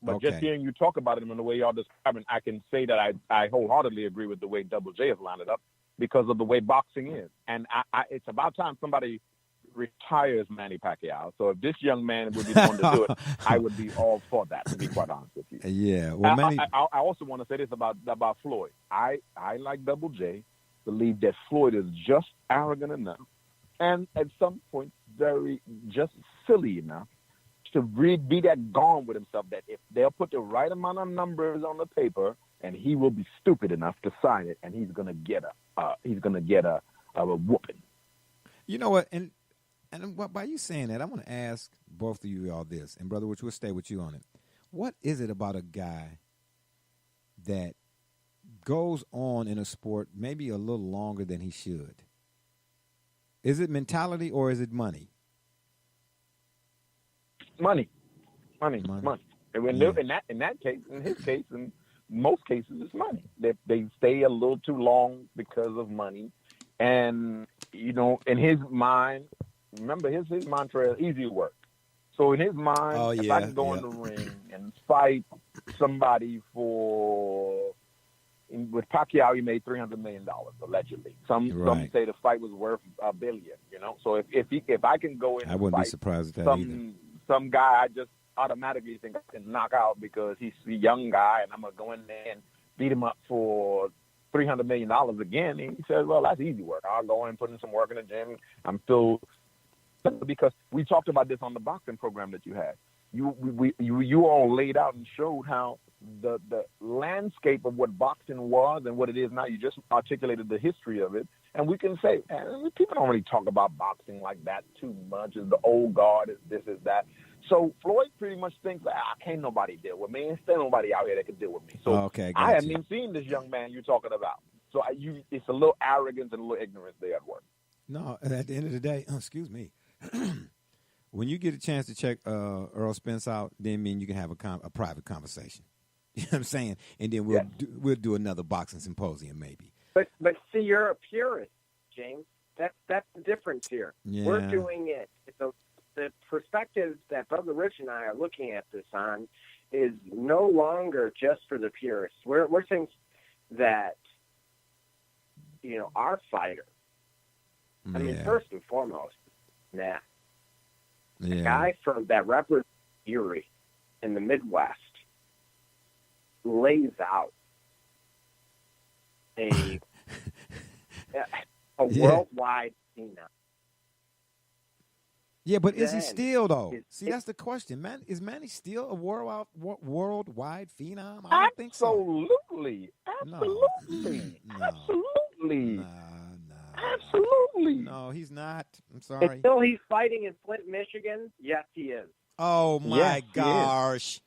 But Okay. just hearing you talk about him and the way y'all describing, I can say that I wholeheartedly agree with the way Double J has lined it up because of the way boxing is. And it's about time somebody retires Manny Pacquiao. So if this young man would be the one to do it, I would be all for that, to be quite honest with you. Yeah. Well, Manny. I also want to say this about Floyd. I like Double J, believe that Floyd is just arrogant enough and at some point very just silly enough to be that gone with himself that if they'll put the right amount of numbers on the paper and he will be stupid enough to sign it and he's gonna get a whooping. You know what? And by you saying that, I want to ask both of you all this, and Brother Rich, we'll stay with you on it. What is it about a guy that goes on in a sport maybe a little longer than he should? Is it mentality or is it money? Money. Money. And when in that case, in his case, in most cases, it's money. They stay a little too long because of money, and in his mind, remember his mantra is easy work. So in his mind, if I can go in the ring and fight somebody with Pacquiao, he made $300 million allegedly. Some say the fight was worth $1 billion. So if I can go in, I wouldn't be surprised at that either. Some guy I just automatically think I can knock out because he's a young guy, and I'm gonna go in there and beat him up for $300 million again. And he says, "Well, that's easy work. I'll go in and put in some work in the gym. I'm still." Because we talked about this on the boxing program that you had. You all laid out and showed how the landscape of what boxing was and what it is now. You just articulated the history of it, and we can say people don't really talk about boxing like that too much. Is the old guard? Is this? Is that? So Floyd pretty much thinks, can't nobody deal with me. There's still nobody out here that can deal with me. So I haven't even seen this young man you're talking about. So it's a little arrogance and a little ignorance there at work. No, at the end of the day, excuse me. When you get a chance to check Errol Spence out, then you can have a private conversation. You know what I'm saying? And then we'll do another boxing symposium maybe. But see, you're a purist, James. That's the difference here. Yeah. We're doing it. The perspective that Brother Rich and I are looking at this on is no longer just for the purists. We're saying that our fighter. I mean, first and foremost, a guy from that represents Erie in the Midwest lays out a worldwide phenom. Yeah, but is he still though? See, that's the question, man. Is Manny still a worldwide phenom? I don't think so. Absolutely. No, he's not. I'm sorry. Until he's fighting in Flint, Michigan, yes, he is. Oh, my gosh.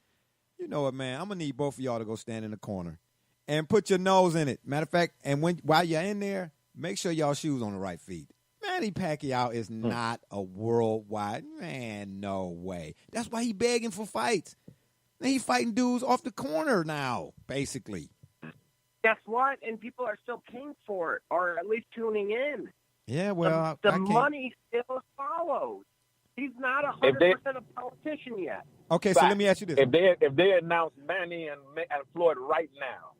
You know what, man? I'm going to need both of y'all to go stand in the corner and put your nose in it. Matter of fact, and while you're in there, make sure y'all shoes on the right feet. Manny Pacquiao is not a worldwide. Man, no way. That's why he begging for fights. And he fighting dudes off the corner now, basically. Guess what? And people are still paying for it, or at least tuning in. Yeah, well, the money still follows. He's not 100% a politician yet. Okay, so let me ask you this: if they announce Manny and Floyd right now,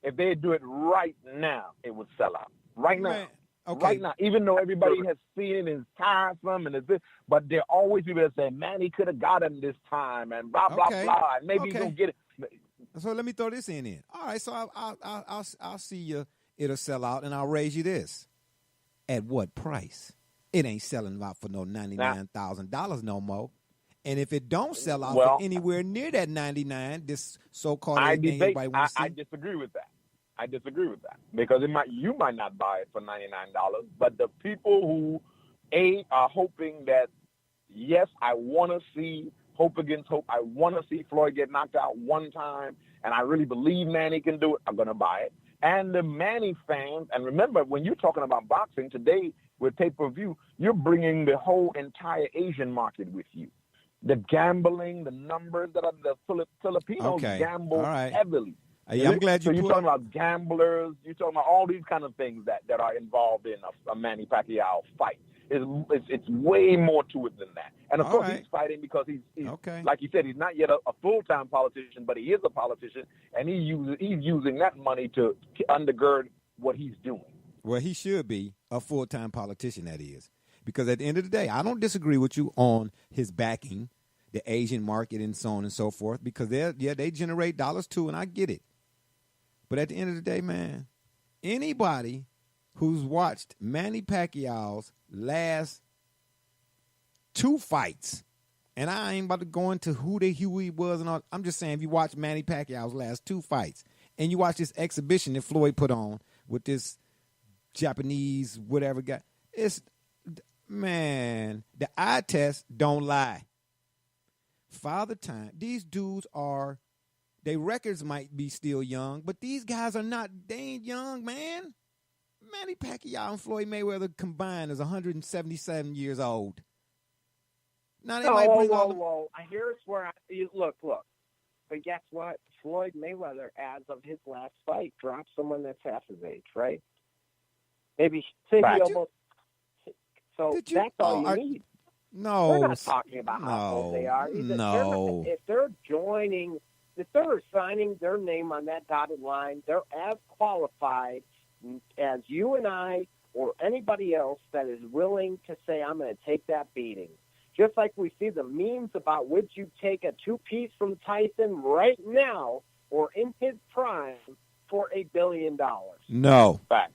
if they do it right now, it would sell out right now. Man, okay. Right now, even though everybody has seen it and it's tiresome and it's this, but there are always people that say Manny could have got him this time and blah blah blah, and maybe he's gonna get it. So let me throw this in. All right, so I'll see you. It'll sell out, and I'll raise you this. At what price? It ain't selling out for no $99,000 no more. And if it don't sell out for anywhere near that 99, this so-called everything everybody wants to see. I disagree with that. Because you might not buy it for $99, but the people who are hoping that, yes, I want to see hope against hope. I want to see Floyd get knocked out one time, and I really believe Manny can do it. I'm going to buy it. And the Manny fans, and remember, when you're talking about boxing today with pay-per-view, you're bringing the whole entire Asian market with you. The gambling, the numbers that are the Filipinos gamble heavily. I'm glad you. So you're talking about gamblers. You're talking about all these kind of things that are involved in a Manny Pacquiao fight. It's way more to it than that. And of course, he's fighting because he's like you said, he's not yet a full-time politician, but he is a politician, and he's using that money to undergird what he's doing. Well, he should be a full-time politician, that is. Because at the end of the day, I don't disagree with you on his backing, the Asian market and so on and so forth, because they generate dollars too, and I get it. But at the end of the day, man, anybody who's watched Manny Pacquiao's last 2 fights, and I ain't about to go into who he was and all. I'm just saying, if you watch Manny Pacquiao's last 2 fights, and you watch this exhibition that Floyd put on with this Japanese whatever guy, man, the eye test don't lie. Father Time, these dudes are, their records might be still young, but these guys are not, they ain't young, man. Manny Pacquiao and Floyd Mayweather combined is 177 years old. Now they might bring whoa. Here's where look. But guess what? Floyd Mayweather, as of his last fight, dropped someone that's half his age, right? Maybe almost. So that's all you need. No. We're not talking about how old they are. No. If they're signing their name on that dotted line, they're as qualified as you and I or anybody else that is willing to say, I'm going to take that beating. Just like we see the memes about, would you take a 2-piece from Tyson right now or in his prime for $1 billion? No. Fact.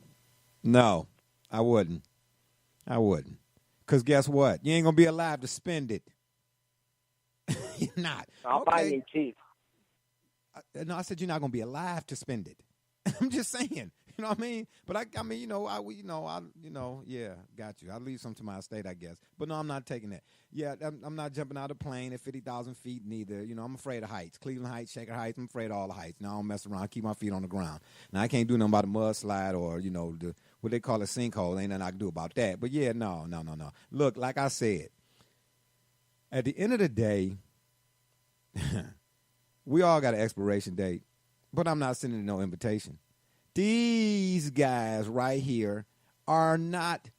No, I wouldn't. Because guess what? You ain't going to be alive to spend it. You're not. I'll buy new teeth. No, I said you're not going to be alive to spend it. I'm just saying. You know what I mean? But I got you. I'll leave some to my estate, I guess. But no, I'm not taking that. Yeah, I'm not jumping out of a plane at 50,000 feet neither. You know, I'm afraid of heights. Cleveland Heights, Shaker Heights, I'm afraid of all the heights. Now I don't mess around. Keep my feet on the ground. Now I can't do nothing about a mudslide or, what they call a sinkhole. Ain't nothing I can do about that. But yeah, no. Look, like I said, at the end of the day, we all got an expiration date, but I'm not sending no invitation. These guys right here are not.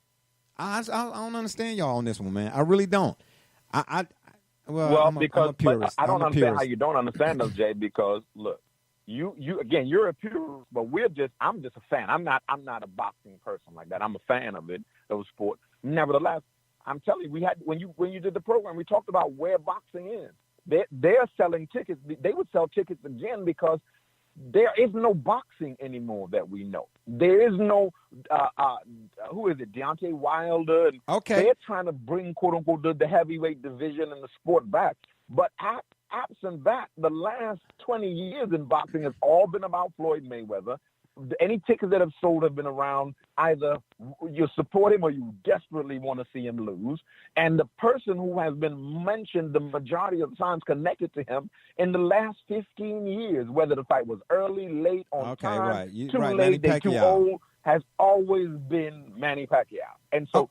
I don't understand y'all on this one, man. I really don't. I'm a purist. I don't understand how you don't understand us, Jay. Because look, you again, you're a purist, but I'm just a fan. I'm not a boxing person like that. I'm a fan of those sports. Nevertheless, I'm telling you, when you did the program, we talked about where boxing is. They're selling tickets. They would sell tickets again because there is no boxing anymore that we know. There is no, who is it, Deontay Wilder? Okay. They're trying to bring, quote unquote, the heavyweight division and the sport back. But absent that, the last 20 years in boxing has all been about Floyd Mayweather. Any tickets that have sold have been around either you support him or you desperately want to see him lose. And the person who has been mentioned the majority of the times connected to him in the last 15 years, whether the fight was early, late, on time, right. too late, they too old, has always been Manny Pacquiao. And so,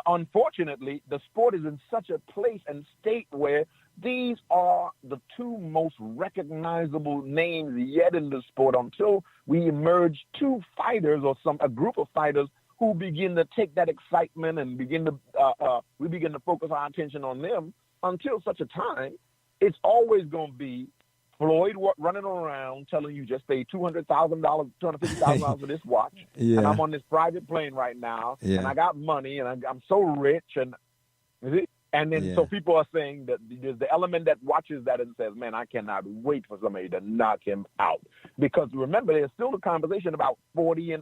unfortunately, the sport is in such a place and state where these are the 2 most recognizable names yet in the sport until we emerge 2 fighters or a group of fighters who begin to take that excitement and we begin to focus our attention on them. Until such a time, it's always going to be Floyd running around telling you just pay $200,000, $250,000 for this watch, and I'm on this private plane right now, and I got money, and I'm so rich, and then so people are saying that there's the element that watches that and says, man, I cannot wait for somebody to knock him out. Because remember, there's still a conversation about 40-0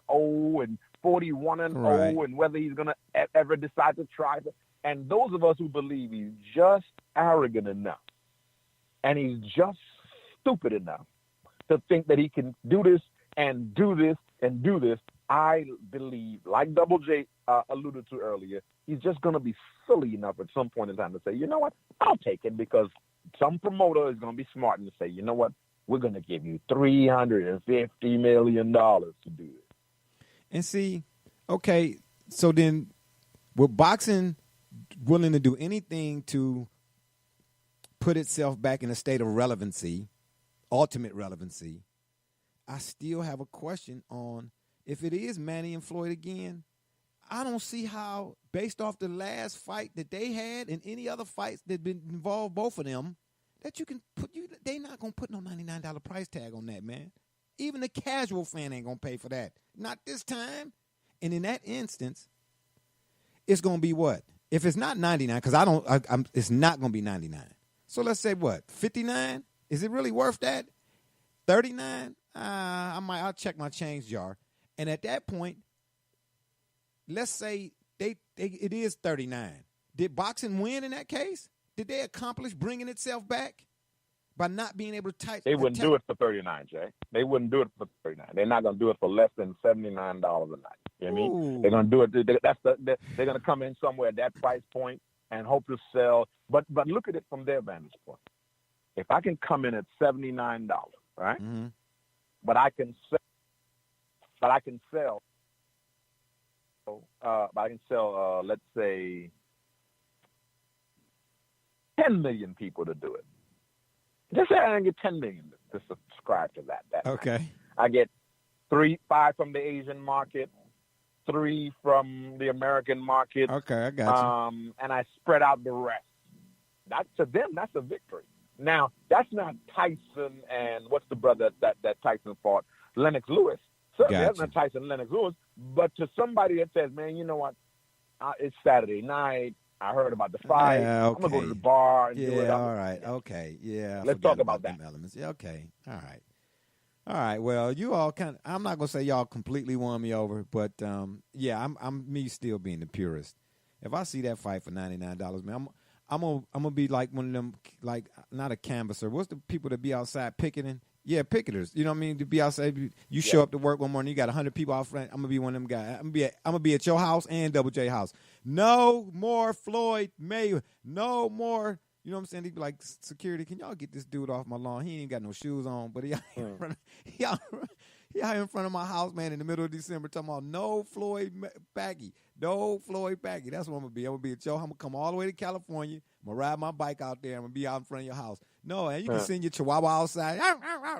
and 41-0 Right. and whether he's going to ever decide to try. And those of us who believe he's just arrogant enough and he's just stupid enough to think that he can do this and do this and do this, I believe, like Double J alluded to earlier, he's just going to be silly enough at some point in time to say, you know what, I'll take it, because some promoter is going to be smart and say, you know what, we're going to give you $350 million to do it. And see, okay, so then with boxing willing to do anything to put itself back in a state of relevancy, ultimate relevancy, I still have a question on if it is Manny and Floyd again. I don't see how, based off the last fight that they had and any other fights that been involved both of them, that you can put they not gonna put no $99 price tag on that, man. Even the casual fan ain't gonna pay for that. Not this time. And in that instance, it's gonna be what? If it's not 99, because it's not gonna be 99. So let's say what? 59? Is it really worth that? 39? I'll check my change jar. And at that point, let's say it is 39. Did boxing win in that case? Did they accomplish bringing itself back by not being able to tight? They wouldn't do it for 39, Jay. They wouldn't do it for 39. They're not going to do it for less than $79 a night. You know what I mean? They're going to do it. They're going to come in somewhere at that price point and hope to sell. But look at it from their vantage point. If I can come in at $79, right? Mm-hmm. But I can sell. Let's say 10 million people to do it. Just say I get 10 million to subscribe to that. Okay. Night. I get 5 from the Asian market, 3 from the American market. Okay, I got you. And I spread out the rest. To them, that's a victory. Now, that's not Tyson and what's the brother that Tyson fought? Lennox Lewis. Certainly that's not Tyson and Lennox Lewis. But to somebody that says, man, you know what? It's Saturday night. I heard about the fight. Yeah, okay. I'm going to go to the bar and do it. All right. Okay. Yeah. Let's talk about that. Elements. Yeah, okay. All right. All right. Well, you all I'm not going to say y'all completely won me over, but yeah, I'm me still being the purist. If I see that fight for $99, man, I'm gonna be like one of them, like not a canvasser. What's the people that be outside picketing? Yeah, picketers. You know what I mean? To be outside, you show up to work one morning, you got 100 people out front. I'm gonna be one of them guys. I'm gonna be at your house and Double J house. No more Floyd Mayweather. No more. You know what I'm saying? He'd be like, security, can y'all get this dude off my lawn? He ain't got no shoes on, but he out in front of my house, man, in the middle of December, talking about no Floyd Baggy. No Floyd Baggy. That's what I'm going to be. I'm going to be at your house. I'm going to come all the way to California. I'm going to ride my bike out there. I'm going to be out in front of your house. No, and you can send your chihuahua outside.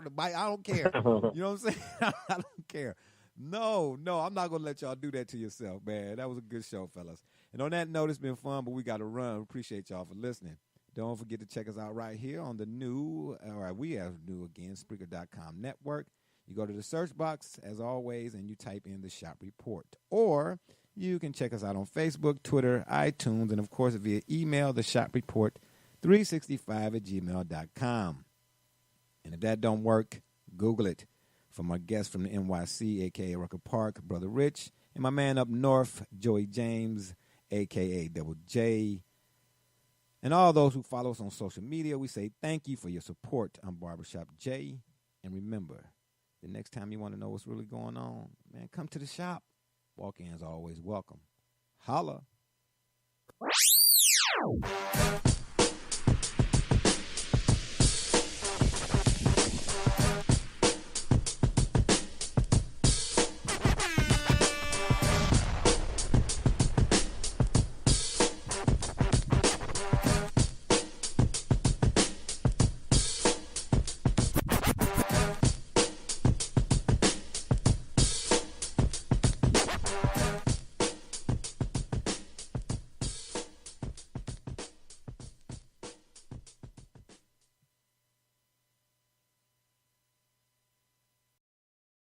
The bike, I don't care. You know what I'm saying? I don't care. No, I'm not going to let y'all do that to yourself, man. That was a good show, fellas. And on that note, it's been fun, but we got to run. Appreciate y'all for listening. Don't forget to check us out right here on the new, we have new again, Spreaker.com network. You go to the search box, as always, and you type in the Shop Report. Or you can check us out on Facebook, Twitter, iTunes, and, of course, via email, the Shop Report 365@gmail.com. And if that don't work, Google it. From our guest from the NYC, a.k.a. Rucker Park, Brother Rich, and my man up north, Joey James, a.k.a. Double J. And all those who follow us on social media, we say thank you for your support. I'm Barbershop J. And remember, the next time you want to know what's really going on, man, come to the shop. Walk-ins always welcome. Holla.